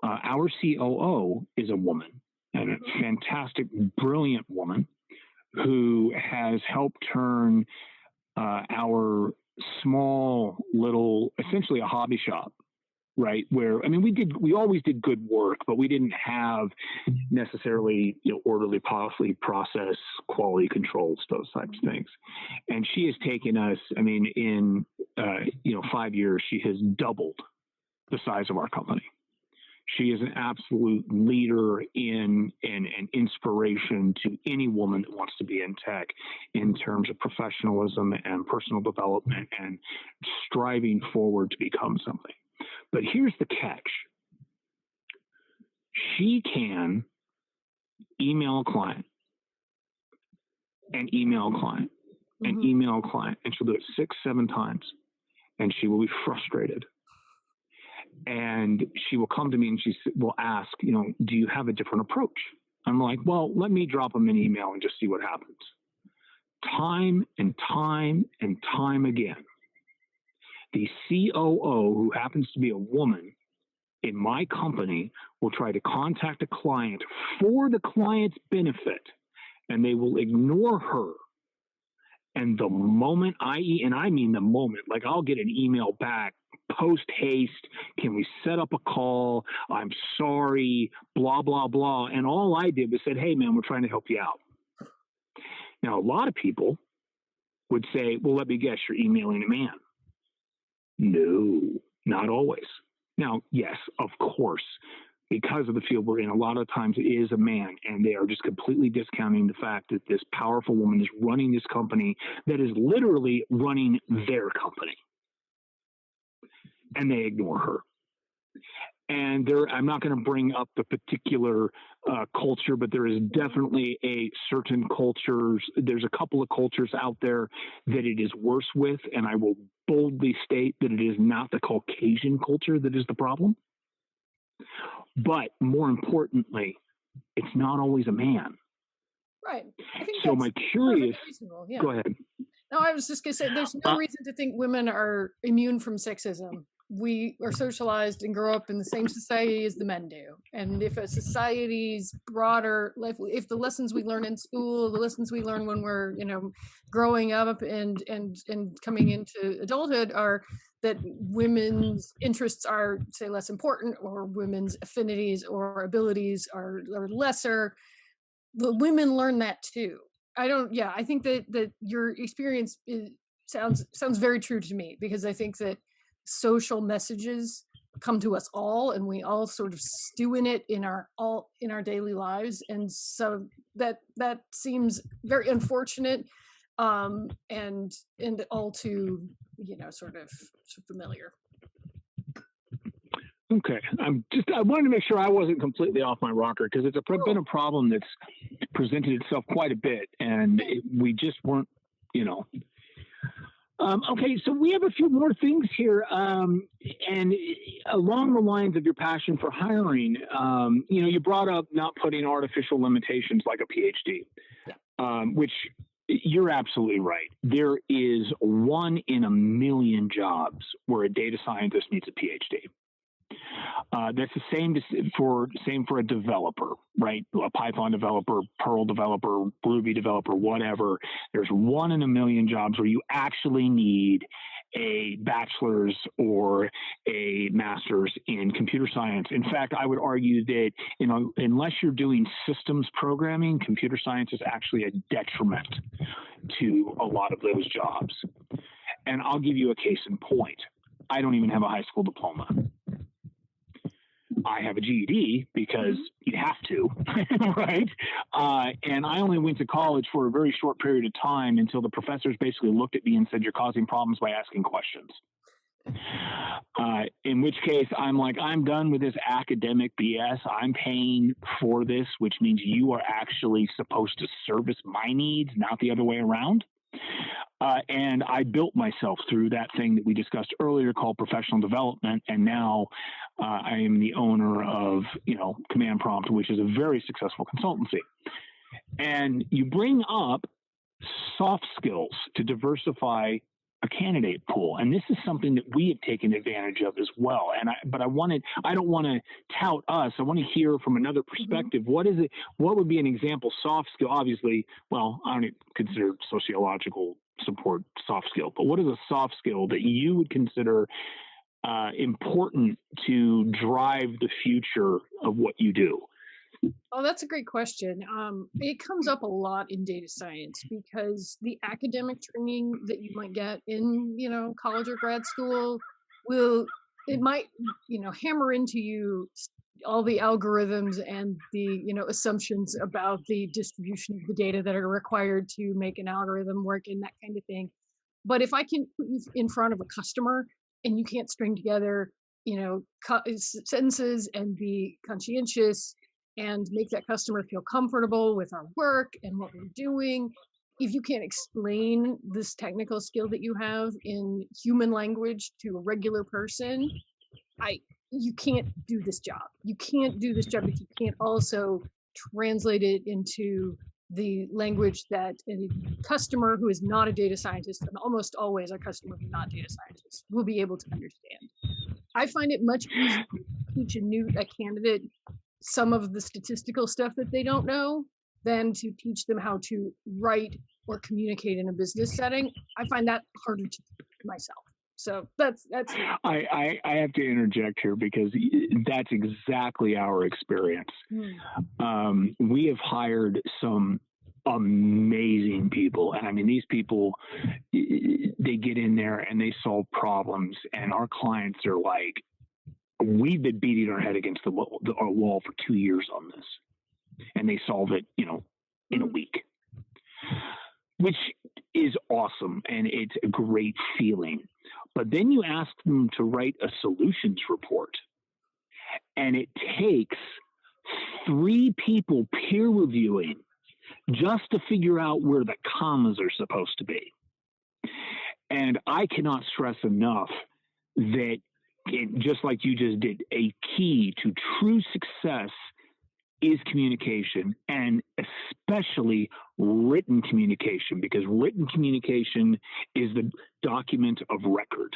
our COO is a woman, and a fantastic, brilliant woman who has helped turn our small little, essentially a hobby shop, right? Where, I mean, we always did good work, but we didn't have necessarily, orderly policy process, quality controls, those types of things. And she has taken us, I mean, in, 5 years, she has doubled the size of our company. She is an absolute leader in and an inspiration to any woman that wants to be in tech in terms of professionalism and personal development and striving forward to become something. But here's the catch. She can email a client and email a client and email a client, and she'll do it 6, 7 times, and she will be frustrated. And she will come to me and she will ask, do you have a different approach? I'm like, well, let me drop them an email and just see what happens. Time and time and time again, the COO, who happens to be a woman in my company, will try to contact a client for the client's benefit, and they will ignore her. And the moment I mean the moment, like I'll get an email back, post haste, can we set up a call? I'm sorry, blah, blah, blah. And all I did was said, hey, man, we're trying to help you out. Now, a lot of people would say, well, let me guess, you're emailing a man. No, not always. Now, yes, of course, because of the field we're in, a lot of times it is a man, and they are just completely discounting the fact that this powerful woman is running this company that is literally running their company. And they ignore her. And I'm not going to bring up the particular culture, but there is definitely a certain cultures. There's a couple of cultures out there that it is worse with, and I will boldly state that it is not the Caucasian culture that is the problem. But more importantly, it's not always a man. Right. I think so my curious, yeah. Go ahead. No, I was just going to say, there's no reason to think women are immune from sexism. We are socialized and grow up in the same society as the men do. And if a society's broader, if the lessons we learn in school, the lessons we learn when we're, growing up and coming into adulthood are that women's interests are, say, less important, or women's affinities or abilities are lesser, the women learn that too. I think that your experience sounds very true to me, because I think that social messages come to us all, and we all sort of stew in it in our daily lives, and so that seems very unfortunate, and all too sort of familiar. Okay, I wanted to make sure I wasn't completely off my rocker, because it's been a problem that's presented itself quite a bit, and we just weren't, Okay, so we have a few more things here, and along the lines of your passion for hiring, you brought up not putting artificial limitations like a PhD, which you're absolutely right. There is 1 in a million jobs where a data scientist needs a PhD. That's the same for a developer, right? A Python developer, Perl developer, Ruby developer, whatever. There's 1 in a million jobs where you actually need a bachelor's or a master's in computer science. In fact, I would argue that unless you're doing systems programming, computer science is actually a detriment to a lot of those jobs. And I'll give you a case in point. I don't even have a high school diploma. I have a GED because you have to, right? And I only went to college for a very short period of time until the professors basically looked at me and said, you're causing problems by asking questions. In which case, I'm like, I'm done with this academic BS. I'm paying for this, which means you are actually supposed to service my needs, not the other way around. And I built myself through that thing that we discussed earlier called professional development. And now I am the owner of, Command Prompt, which is a very successful consultancy. And you bring up soft skills to diversify a candidate pool, and this is something that we have taken advantage of as well. But I don't want to tout us. I want to hear from another perspective. Mm-hmm. What is it? What would be an example soft skill? Obviously, well, I don't consider sociological support soft skill, but what is a soft skill that you would consider important to drive the future of what you do? Oh, that's a great question. It comes up a lot in data science because the academic training that you might get in, college or grad school might hammer into you all the algorithms and the, assumptions about the distribution of the data that are required to make an algorithm work and that kind of thing. But if I can put you in front of a customer and you can't string together, sentences and be conscientious and make that customer feel comfortable with our work and what we're doing, if you can't explain this technical skill that you have in human language to a regular person, you can't do this job. You can't do this job if you can't also translate it into the language that a customer who is not a data scientist, and almost always a customer who's not data scientist, will be able to understand. I find it much easier to teach a candidate some of the statistical stuff that they don't know than to teach them how to write or communicate in a business setting. I find that harder to do myself. So that's. I have to interject here because that's exactly our experience. We have hired some amazing people, and I mean, these people, they get in there and they solve problems, and our clients are like, we've been beating our head against our wall for 2 years on this, and they solve it, in a week, which is awesome, and it's a great feeling. But then you ask them to write a solutions report, and it takes 3 people peer reviewing just to figure out where the commas are supposed to be. And I cannot stress enough that, just like you just did, a key to true success is communication, and especially written communication, because written communication is the document of record.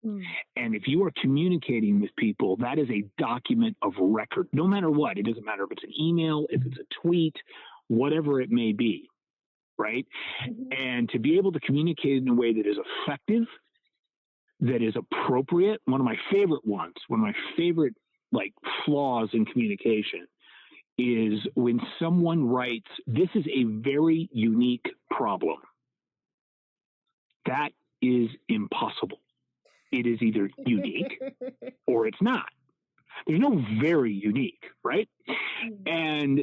And if you are communicating with people, that is a document of record, no matter what. It doesn't matter if it's an email, if it's a tweet, whatever it may be, right? And to be able to communicate in a way that is effective, that is appropriate. One of my favorite flaws in communication is when someone writes, "This is a very unique problem." That is impossible. It is either unique or it's not. There's no very unique, right? And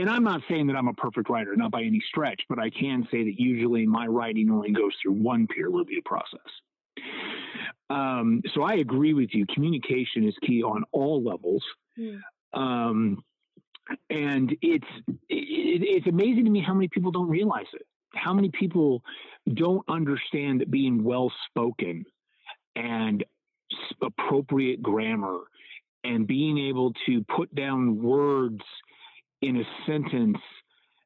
I'm not saying that I'm a perfect writer, not by any stretch, but I can say that usually my writing only goes through one peer review process. So I agree with you. Communication is key on all levels. And it's amazing to me how many people don't realize it. How many people don't understand that being well-spoken and appropriate grammar and being able to put down words in a sentence,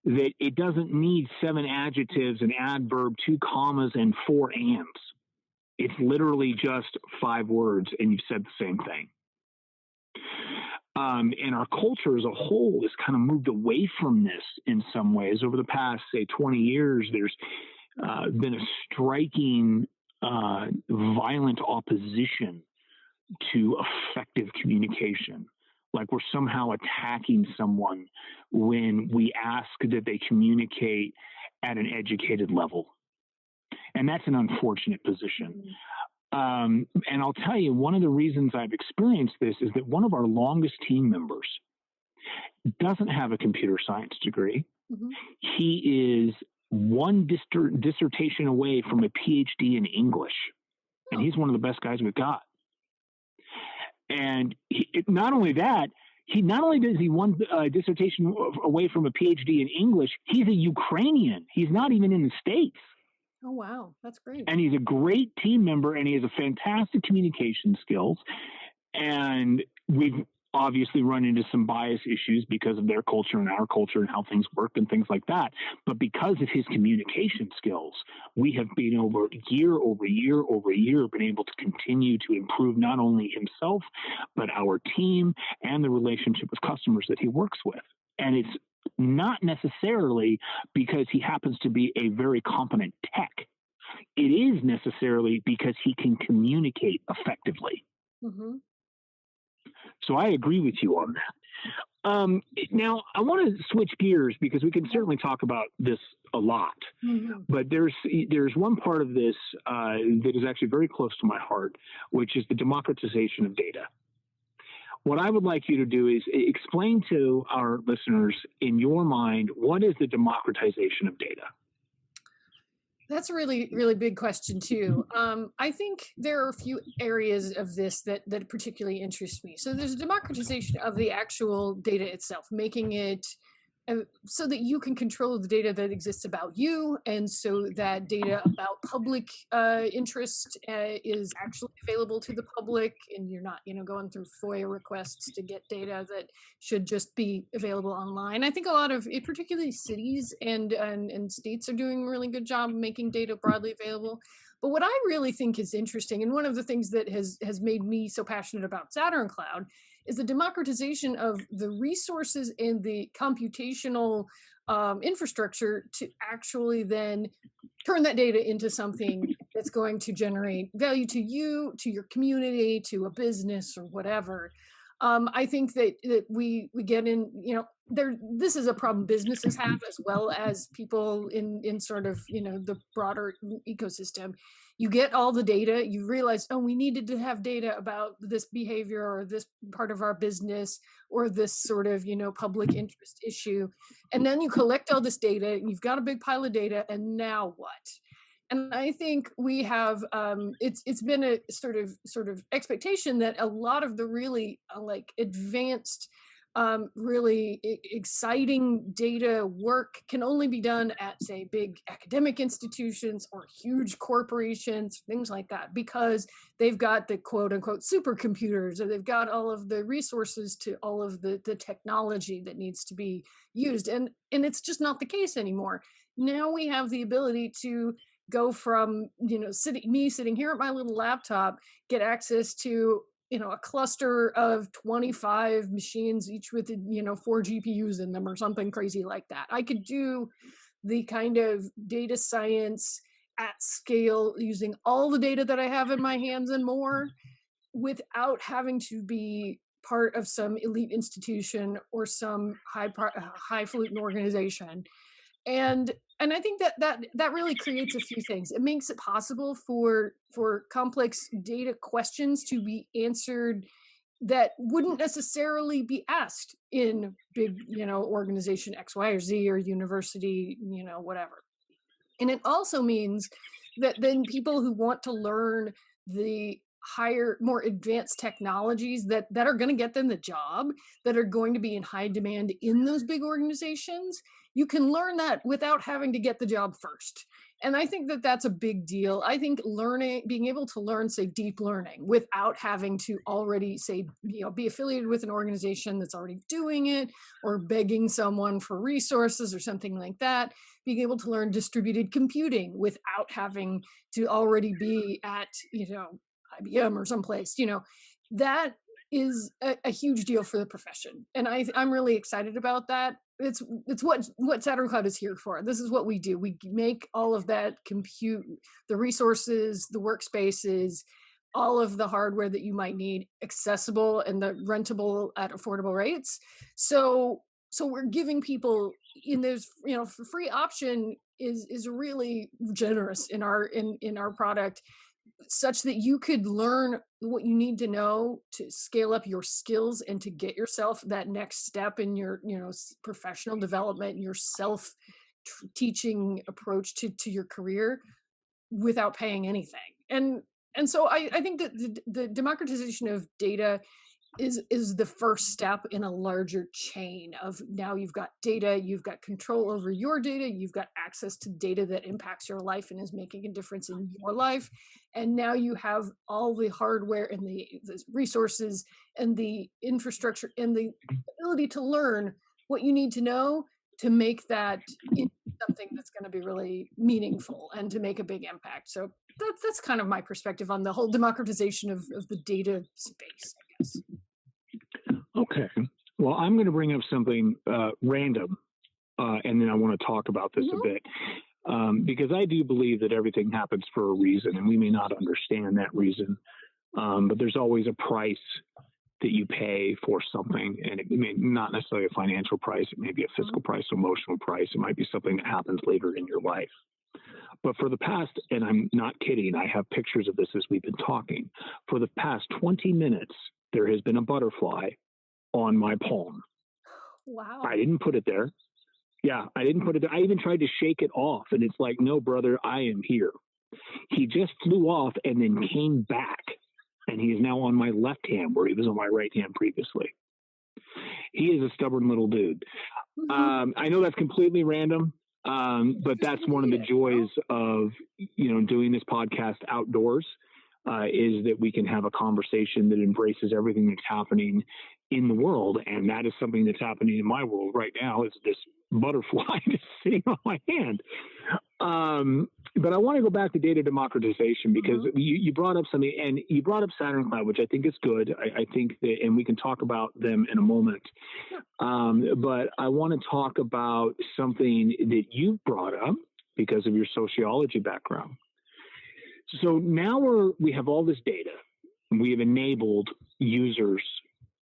that it doesn't need 7 adjectives, an adverb, 2 commas, and 4 ands. It's literally just 5 words, and you've said the same thing. And our culture as a whole has kind of moved away from this in some ways. Over the past, say, 20 years, there's been a striking, violent opposition to effective communication. Like we're somehow attacking someone when we ask that they communicate at an educated level. And that's an unfortunate position. And I'll tell you, one of the reasons I've experienced this is that one of our longest team members doesn't have a computer science degree. He is one dissertation away from a PhD in English. And he's one of the best guys we've got. And not only does he one dissertation away from a PhD in English, he's a Ukrainian. He's not even in the States. Oh, wow. That's great. And he's a great team member, and he has a fantastic communication skills. And we've obviously run into some bias issues because of their culture and our culture and how things work and things like that. But because of his communication skills, we have been over year, been able to continue to improve not only himself, but our team and the relationship with customers that he works with. And it's not necessarily because he happens to be a very competent tech. It is necessarily because he can communicate effectively. Mm-hmm. So I agree with you on that. Now, I want to switch gears because we can certainly talk about this a lot. Mm-hmm. But there's one part of this that is actually very close to my heart, which is the democratization of data. What I would like you to do is explain to our listeners, in your mind, what is the democratization of data? That's a really, really big question too. I think there are a few areas of this that particularly interest me. So there's a democratization of the actual data itself, making it so that you can control the data that exists about you, and so that data about public interest is actually available to the public, and you're not, going through FOIA requests to get data that should just be available online. I think a lot of, particularly cities and states, are doing a really good job making data broadly available. But what I really think is interesting, and one of the things that has made me so passionate about Saturn Cloud, is the democratization of the resources and the computational infrastructure to actually then turn that data into something that's going to generate value to you, to your community, to a business, or whatever. I think that we get in, this is a problem businesses have, as well as people in sort of, the broader ecosystem. You get all the data, you realize, oh, we needed to have data about this behavior or this part of our business or this sort of, public interest issue. And then you collect all this data, and you've got a big pile of data, and now what? And I think we have, it's been a sort of expectation that a lot of the really like advanced, really exciting data work can only be done at, say, big academic institutions or huge corporations, things like that, because they've got the quote unquote supercomputers, or they've got all of the resources to all of the technology that needs to be used. And it's just not the case anymore. Now we have the ability to go from, sitting here at my little laptop, get access to, a cluster of 25 machines, each with, 4 GPUs in them or something crazy like that. I could do the kind of data science at scale using all the data that I have in my hands and more, without having to be part of some elite institution or some highfalutin organization. And I think that really creates a few things. It makes it possible for complex data questions to be answered that wouldn't necessarily be asked in big, organization X, Y, or Z, or university, whatever. And it also means that then people who want to learn the higher, more advanced technologies that are going to get them the job, that are going to be in high demand in those big organizations, you can learn that without having to get the job first. And I think that that's a big deal. I think being able to learn, say, deep learning without having to already, say, be affiliated with an organization that's already doing it, or begging someone for resources or something like that, being able to learn distributed computing without having to already be at, IBM or someplace, that is a huge deal for the profession. And I'm really excited about that. It's what Saturn Cloud is here for. This is what we do. We make all of that compute, the resources, the workspaces, all of the hardware that you might need accessible and the rentable at affordable rates. So we're giving people in this, free option is really generous in our product, such that you could learn what you need to know to scale up your skills and to get yourself that next step in your, professional development, your self-teaching approach to your career without paying anything. And so I think that the democratization of data is the first step in a larger chain of, now you've got data, you've got control over your data, you've got access to data that impacts your life and is making a difference in your life. And now you have all the hardware and the resources and the infrastructure and the ability to learn what you need to know to make that into something that's going to be really meaningful and to make a big impact. So that's kind of my perspective on the whole democratization of the data space, I guess. Okay. Well, I'm going to bring up something random, and then I want to talk about this a bit, because I do believe that everything happens for a reason, and we may not understand that reason, but there's always a price that you pay for something, and it may not necessarily a financial price. It may be a physical price, emotional price. It might be something that happens later in your life. But for the past, and I'm not kidding, I have pictures of this as we've been talking, for the past 20 minutes, there has been a butterfly on my palm. Wow. I didn't put it there. Yeah, I didn't put it there. I even tried to shake it off, and it's like, no, brother, I am here. He just flew off and then came back, and he is now on my left hand where he was on my right hand previously. He is a stubborn little dude. I know that's completely random, but that's one of the joys of, doing this podcast outdoors, is that we can have a conversation that embraces everything that's happening in the world. And that is something that's happening in my world right now, is this butterfly just sitting on my hand. But I want to go back to data democratization, because you brought up something, and you brought up Saturn Cloud, which I think is good. I think that, and we can talk about them in a moment. But I want to talk about something that you brought up because of your sociology background. So now we have all this data. We have enabled users,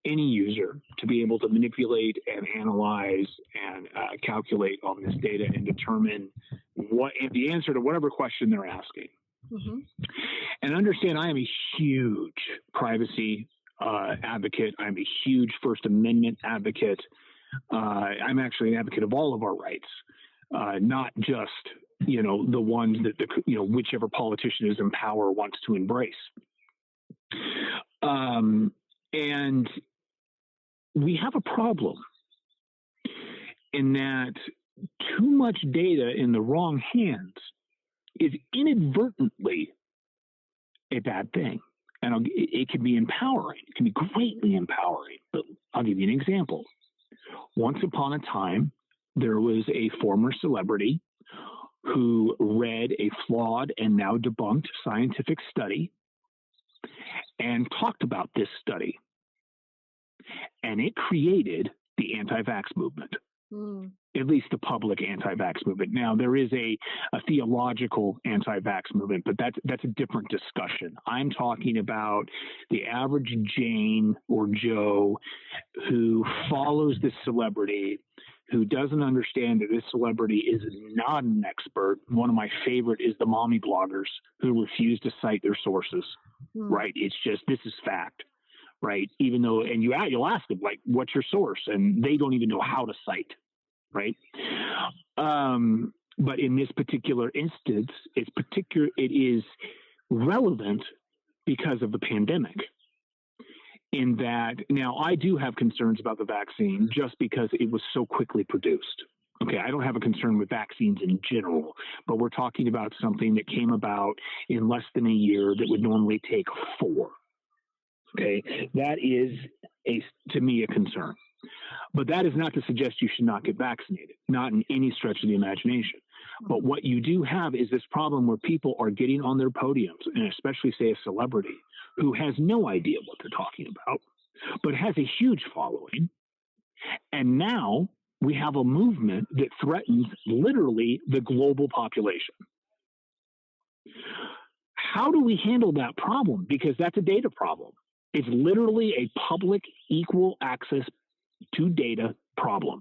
any user, to be able to manipulate and analyze and calculate on this data and determine what the answer to whatever question they're asking. And understand, I am a huge privacy advocate. I'm a huge First Amendment advocate. I'm actually an advocate of all of our rights, not just the ones that whichever politician is in power wants to embrace. And we have a problem in that too much data in the wrong hands is inadvertently a bad thing. And it can be empowering. It can be greatly empowering. But I'll give you an example. Once upon a time, there was a former celebrity who read a flawed and now debunked scientific study and talked about this study. And it created the anti-vax movement, at least the public anti-vax movement. Now, there is a theological anti-vax movement, but that's a different discussion. I'm talking about the average Jane or Joe who follows this celebrity, who doesn't understand that this celebrity is not an expert. One of my favorite is the mommy bloggers who refuse to cite their sources, right? It's just, this is fact, right? Even though, and you'll ask them, like, what's your source? And they don't even know how to cite, right? But in this particular instance, it is relevant because of the pandemic. In that, now I do have concerns about the vaccine just because it was so quickly produced. Okay, I don't have a concern with vaccines in general, but we're talking about something that came about in less than a year that would normally take 4. Okay, that is, to me, a concern. But that is not to suggest you should not get vaccinated, not in any stretch of the imagination. But what you do have is this problem where people are getting on their podiums, and especially, say, a celebrity who has no idea what they're talking about, but has a huge following. And now we have a movement that threatens literally the global population. How do we handle that problem? Because that's a data problem. It's literally a public equal access to data problem.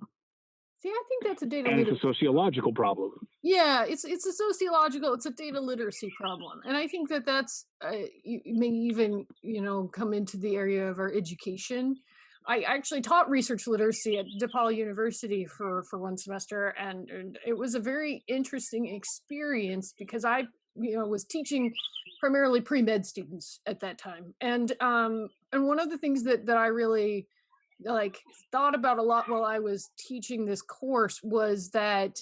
See, I think that's a data and it's a sociological problem. Yeah, it's a sociological, it's a data literacy problem. And I think that's may even, come into the area of our education. I actually taught research literacy at DePaul University for one semester, and it was a very interesting experience because I was teaching primarily pre-med students at that time. And one of the things that I really like thought about a lot while I was teaching this course was that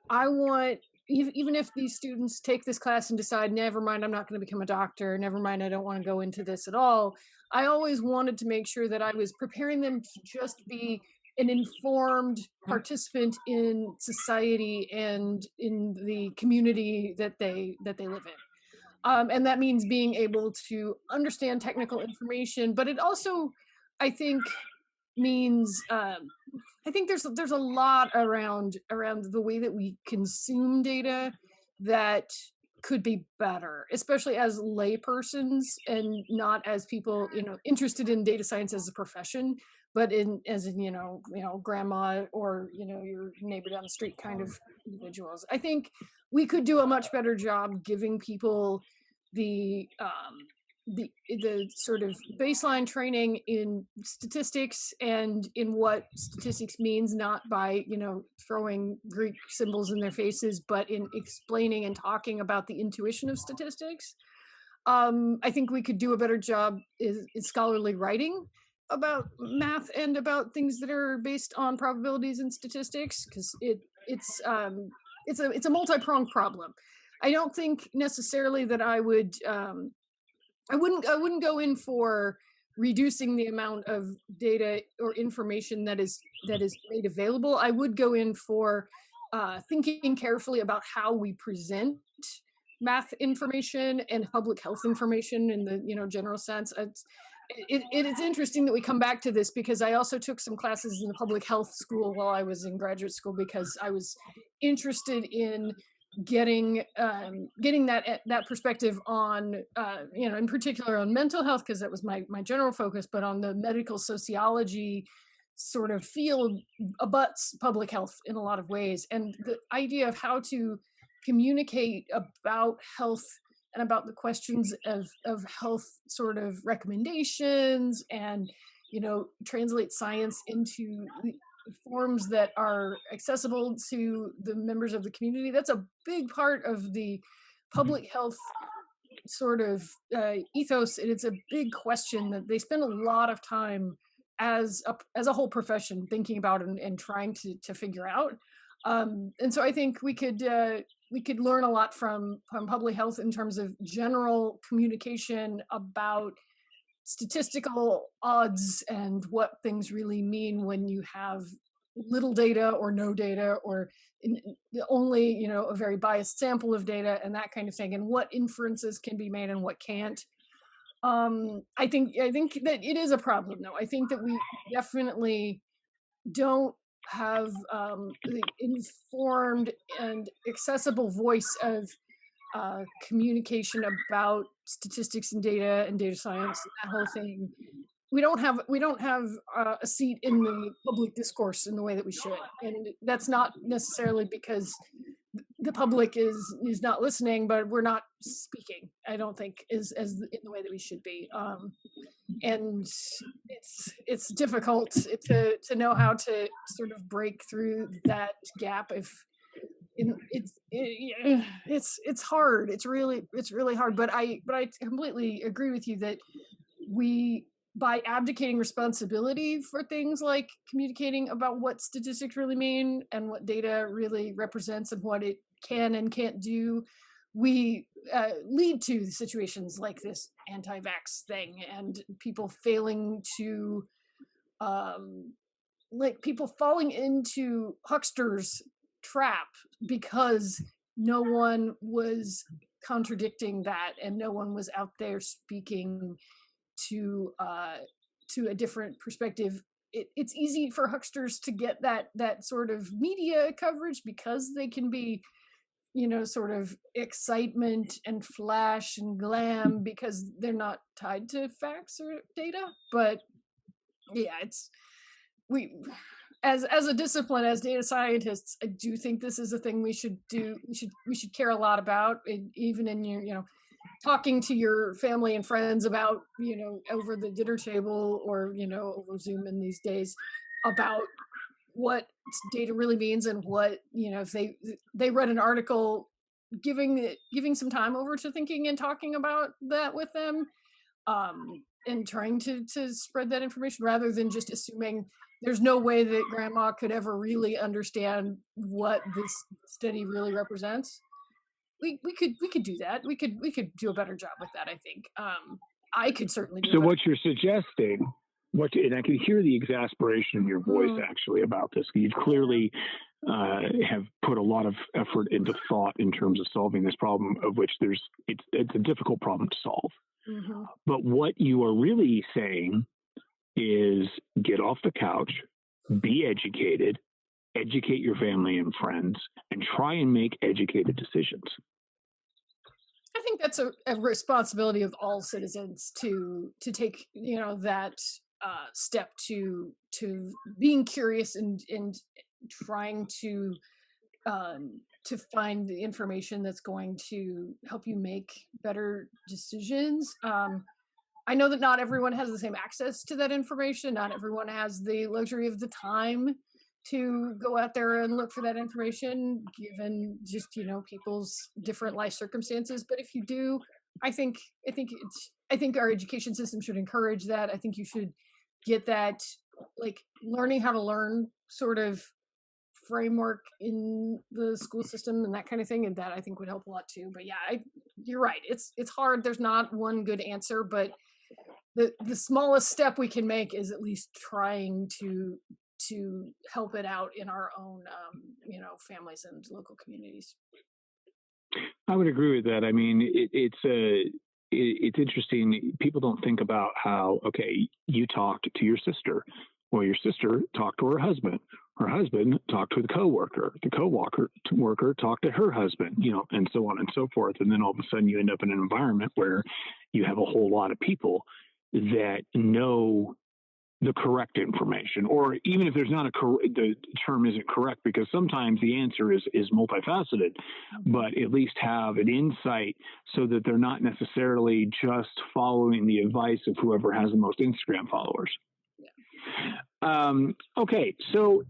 I want, even if these students take this class and decide, never mind, I'm not going to become a doctor, never mind, I don't want to go into this at all. I always wanted to make sure that I was preparing them to just be an informed participant in society and in the community that they live in. And that means being able to understand technical information, but it also, I think, means I think there's a lot around the way that we consume data that could be better, especially as laypersons and not as people, interested in data science as a profession, but as in, grandma or, your neighbor down the street kind of individuals. I think we could do a much better job giving people the the sort of baseline training in statistics and in what statistics means, not by throwing Greek symbols in their faces, but in explaining and talking about the intuition of statistics. I think we could do a better job in scholarly writing about math and about things that are based on probabilities and statistics, because it's a multi-pronged problem. I don't think necessarily that I wouldn't go in for reducing the amount of data or information that is made available. I would go in for thinking carefully about how we present math information and public health information in the general sense. It's interesting that we come back to this, because I also took some classes in the public health school while I was in graduate school, because I was interested in getting that perspective on in particular on mental health, because that was my general focus, but on the medical sociology sort of field abuts public health in a lot of ways, and the idea of how to communicate about health and about the questions of health sort of recommendations, and translate science into forms that are accessible to the members of the community. That's a big part of the public health sort of ethos, and it's a big question that they spend a lot of time as a whole profession thinking about and trying to figure out. And so I think we could learn a lot from public health in terms of general communication about statistical odds and what things really mean when you have little data or no data, or only a very biased sample of data, and that kind of thing, and what inferences can be made and what can't. I think that it is a problem, though. I think that we definitely don't have the informed and accessible voice of communication about statistics and data and data science and that whole thing. We don't have a seat in the public discourse in the way that we should, and that's not necessarily because the public is not listening, but we're not speaking, I don't think, is as in the way that we should be. And it's difficult to know how to sort of break through that gap. If it's hard. It's really hard. But I completely agree with you that we, by abdicating responsibility for things like communicating about what statistics really mean and what data really represents and what it can and can't do, we lead to situations like this anti-vax thing and people failing to like people falling into hucksters trap because no one was contradicting that and no one was out there speaking to a different perspective. It's easy for hucksters to get that sort of media coverage because they can be, sort of excitement and flash and glam because they're not tied to facts or data. But yeah, we as a discipline, as data scientists, I do think this is a thing we should do. We should care a lot about, even in your talking to your family and friends about, over the dinner table or, over Zoom in these days, about what data really means and what, if they read an article giving some time over to thinking and talking about that with them, and trying to spread that information rather than just assuming there's no way that grandma could ever really understand what this study really represents. We could do that. We could do a better job with that, I think. I could certainly do a So better. what you're suggesting, and I can hear the exasperation in your voice actually about this. You've clearly have put a lot of effort into thought in terms of solving this problem, of which it's a difficult problem to solve. Mm-hmm. But what you are really saying is get off the couch, be educated, educate your family and friends, and try and make educated decisions. I think that's a responsibility of all citizens to take, that step to being curious and trying to find the information that's going to help you make better decisions. I know that not everyone has the same access to that information. Not everyone has the luxury of the time to go out there and look for that information, given just people's different life circumstances. But if you do, I think our education system should encourage that. I think you should get that, like, learning how to learn sort of framework in the school system and that kind of thing, and that I think would help a lot too. But yeah, you're right. It's hard. There's not one good answer, but the smallest step we can make is at least trying to help it out in our own families and local communities. I would agree with that. I mean, it's interesting. People don't think about how, okay, you talked to your sister. Well, your sister talked to her husband. Her husband talked to the coworker. The coworker talked to her husband, and so on and so forth. And then all of a sudden you end up in an environment where you have a whole lot of people that know the correct information, or even if there's not the term isn't correct, because sometimes the answer is multifaceted, but at least have an insight so that they're not necessarily just following the advice of whoever has the most Instagram followers. Okay, so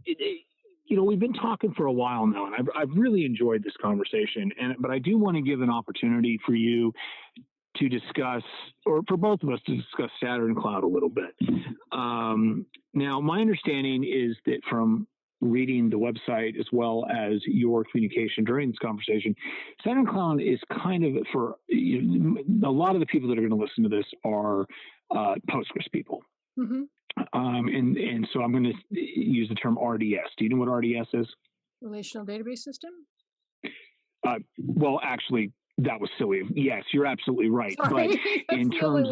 we've been talking for a while now, and I've really enjoyed this conversation, but I do want to give an opportunity for you to discuss, or for both of us to discuss, Saturn Cloud a little bit. Now, my understanding is that from reading the website as well as your communication during this conversation, Saturn Cloud is kind of, for a lot of the people that are going to listen to this are Postgres people. Mm-hmm. And so I'm going to use the term RDS. Do you know what RDS is? Relational database system? Well, actually, that was silly. Yes, you're absolutely right. Sorry, but in terms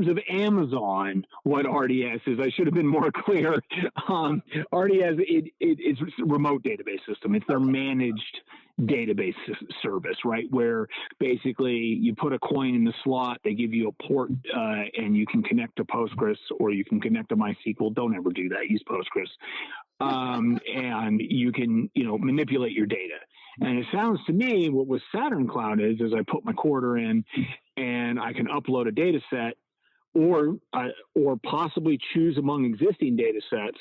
of Amazon, what RDS is, I should have been more clear. RDS it's a remote database system. It's their managed database service, right? Where basically you put a coin in the slot, they give you a port, and you can connect to Postgres or you can connect to MySQL. Don't ever do that. Use Postgres. And you can, manipulate your data. And it sounds to me what Saturn Cloud is I put my quarter in and I can upload a data set or possibly choose among existing data sets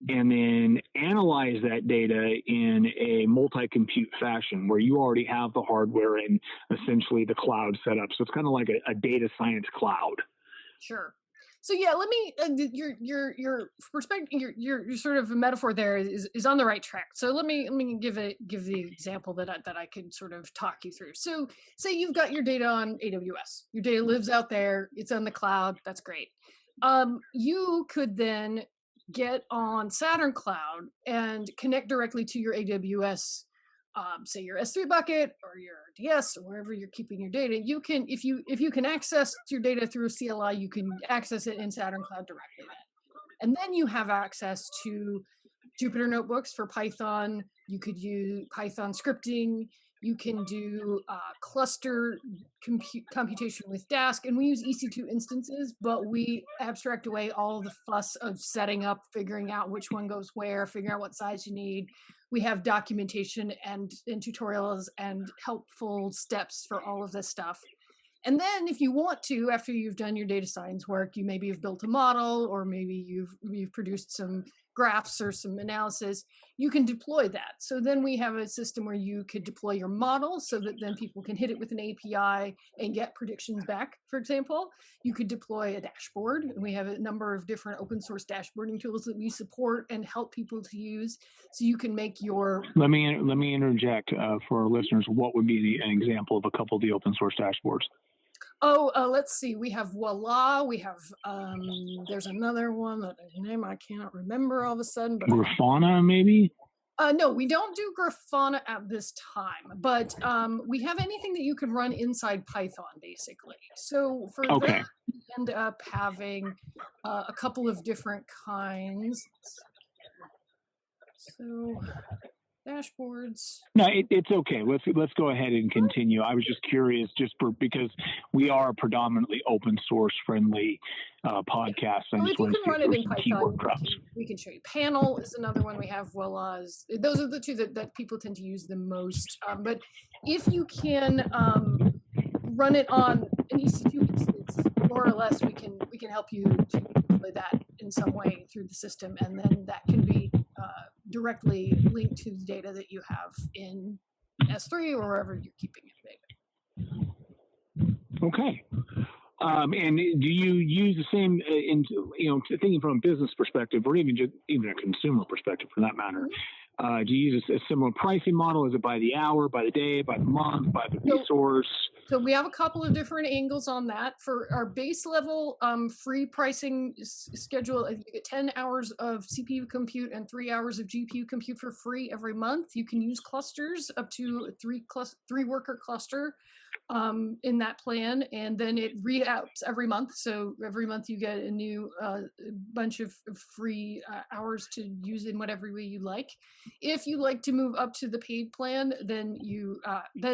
and then analyze that data in a multi-compute fashion where you already have the hardware and essentially the cloud set up. So it's kind of like a data science cloud. Sure. So yeah, let me your perspective, your sort of metaphor there is on the right track. So let me give the example that I could sort of talk you through. So say you've got your data on AWS. Your data lives out there. It's on the cloud. That's great. You could then get on Saturn Cloud and connect directly to your AWS, say your S3 bucket or your DS or wherever you're keeping your data. You can, if you can access your data through a CLI, you can access it in Saturn Cloud directly then. And then you have access to Jupyter notebooks for Python. You could use Python scripting. You can do cluster computation with Dask, and we use EC2 instances, but we abstract away all the fuss of setting up, figuring out which one goes where, figuring out what size you need. We have documentation and tutorials and helpful steps for all of this stuff. And then if you want to, after you've done your data science work, you maybe have built a model, or maybe you've produced some graphs or some analysis, you can deploy that. So then we have a system where you could deploy your model so that then people can hit it with an API and get predictions back, for example. You could deploy a dashboard. We have a number of different open source dashboarding tools that we support and help people to use. So you can make your... Let me interject for our listeners. What would be an example of a couple of the open source dashboards? Oh, let's see. We have Voila. We have, there's another one that name I cannot remember all of a sudden. But Grafana, maybe? No, we don't do Grafana at this time, but we have anything that you can run inside Python, basically. So for that, we end up having a couple of different kinds. So dashboards. No, it's okay. Let's go ahead and continue. I was just curious, because we are a predominantly open source friendly podcast. Well, if you can run it in Python, we can show you. Panel is another one we have. Voila. Those are the two that people tend to use the most. But if you can run it on an EC2 instance, more or less, we can help you to deploy that in some way through the system, and then that can be directly linked to the data that you have in S3 or wherever you're keeping your data. Okay. And do you use the same, thinking from a business perspective, or even a consumer perspective for that matter, do you use a similar pricing model? Is it by the hour, by the day, by the month, by the resource? So we have a couple of different angles on that. For our base level free pricing schedule, you get 10 hours of CPU compute and 3 hours of GPU compute for free every month. You can use clusters up to three worker cluster in that plan, and then it re-outs every month. So every month you get a new bunch of free hours to use in whatever way you like. If you like to move up to the paid plan, then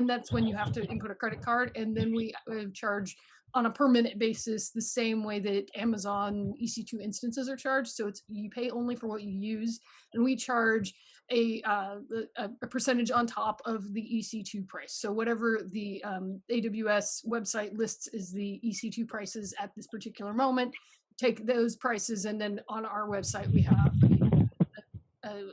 that's when you have to input a credit card, and then we charge on a per minute basis the same way that Amazon EC2 instances are charged. So you pay only for what you use, and we charge a percentage on top of the EC2 price. So whatever the AWS website lists as the EC2 prices at this particular moment, take those prices, and then on our website we have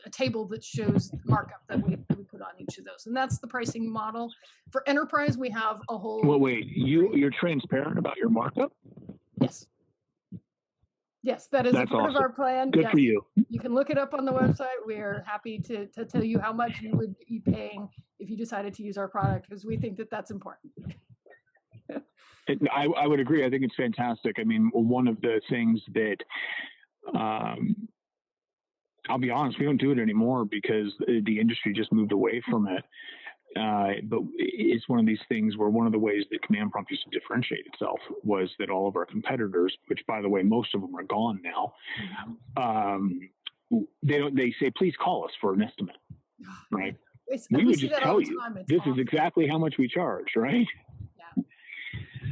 a table that shows the markup that we put on each of those, and that's the pricing model. For enterprise, we have a whole... Well, wait, you're transparent about your markup? Yes. Yes, that's part awesome. Of our plan. Good for you. You can look it up on the website. We are happy to tell you how much you would be paying if you decided to use our product, because we think that that's important. I would agree. I think it's fantastic. I mean, one of the things that, I'll be honest, we don't do it anymore because the industry just moved away from it. But it's one of these things where one of the ways that Command Prompt used to differentiate itself was that all of our competitors, which by the way, most of them are gone now, they say, please call us for an estimate, right? We would just tell you, this is exactly how much we charge, right? Yeah.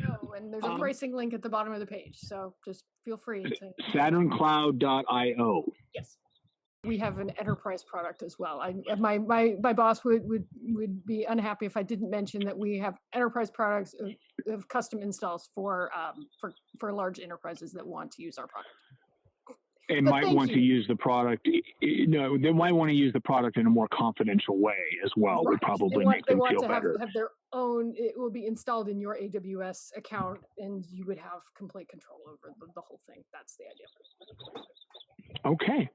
Oh, and there's a pricing link at the bottom of the page, so just feel free to... SaturnCloud.io. Yes. We have an enterprise product as well. My boss would be unhappy if I didn't mention that we have enterprise products of custom installs for large enterprises that want to use our product. And might want to use the product. They might want to use the product in a more confidential way as well. Right. Would probably make them feel better. They want to have their own. It will be installed in your AWS account, and you would have complete control over the whole thing. That's the idea. Okay.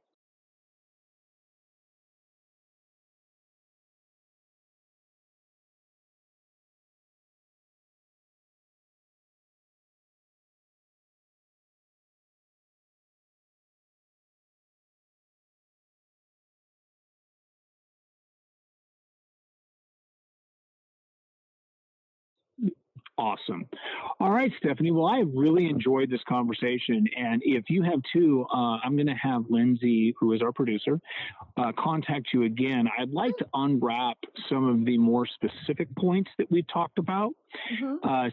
Awesome. All right, Stephanie. Well, I really enjoyed this conversation. And if you have too, I'm going to have Lindsay, who is our producer, contact you again. I'd like to unwrap some of the more specific points that we've talked about,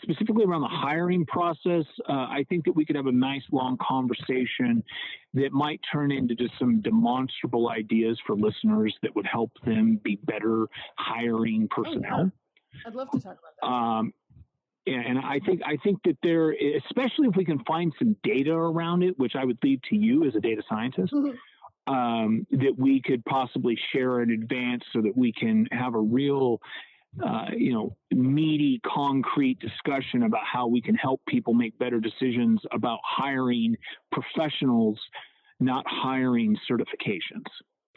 specifically around the hiring process. I think that we could have a nice long conversation that might turn into just some demonstrable ideas for listeners that would help them be better hiring personnel. Oh, yeah. I'd love to talk about that. And I think that there, especially if we can find some data around it, which I would leave to you as a data scientist, that we could possibly share in advance so that we can have a real, meaty, concrete discussion about how we can help people make better decisions about hiring professionals, not hiring certifications.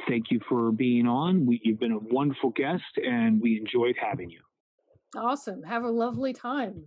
Thank you for being on. You've been a wonderful guest, and we enjoyed having you. Awesome. Have a lovely time.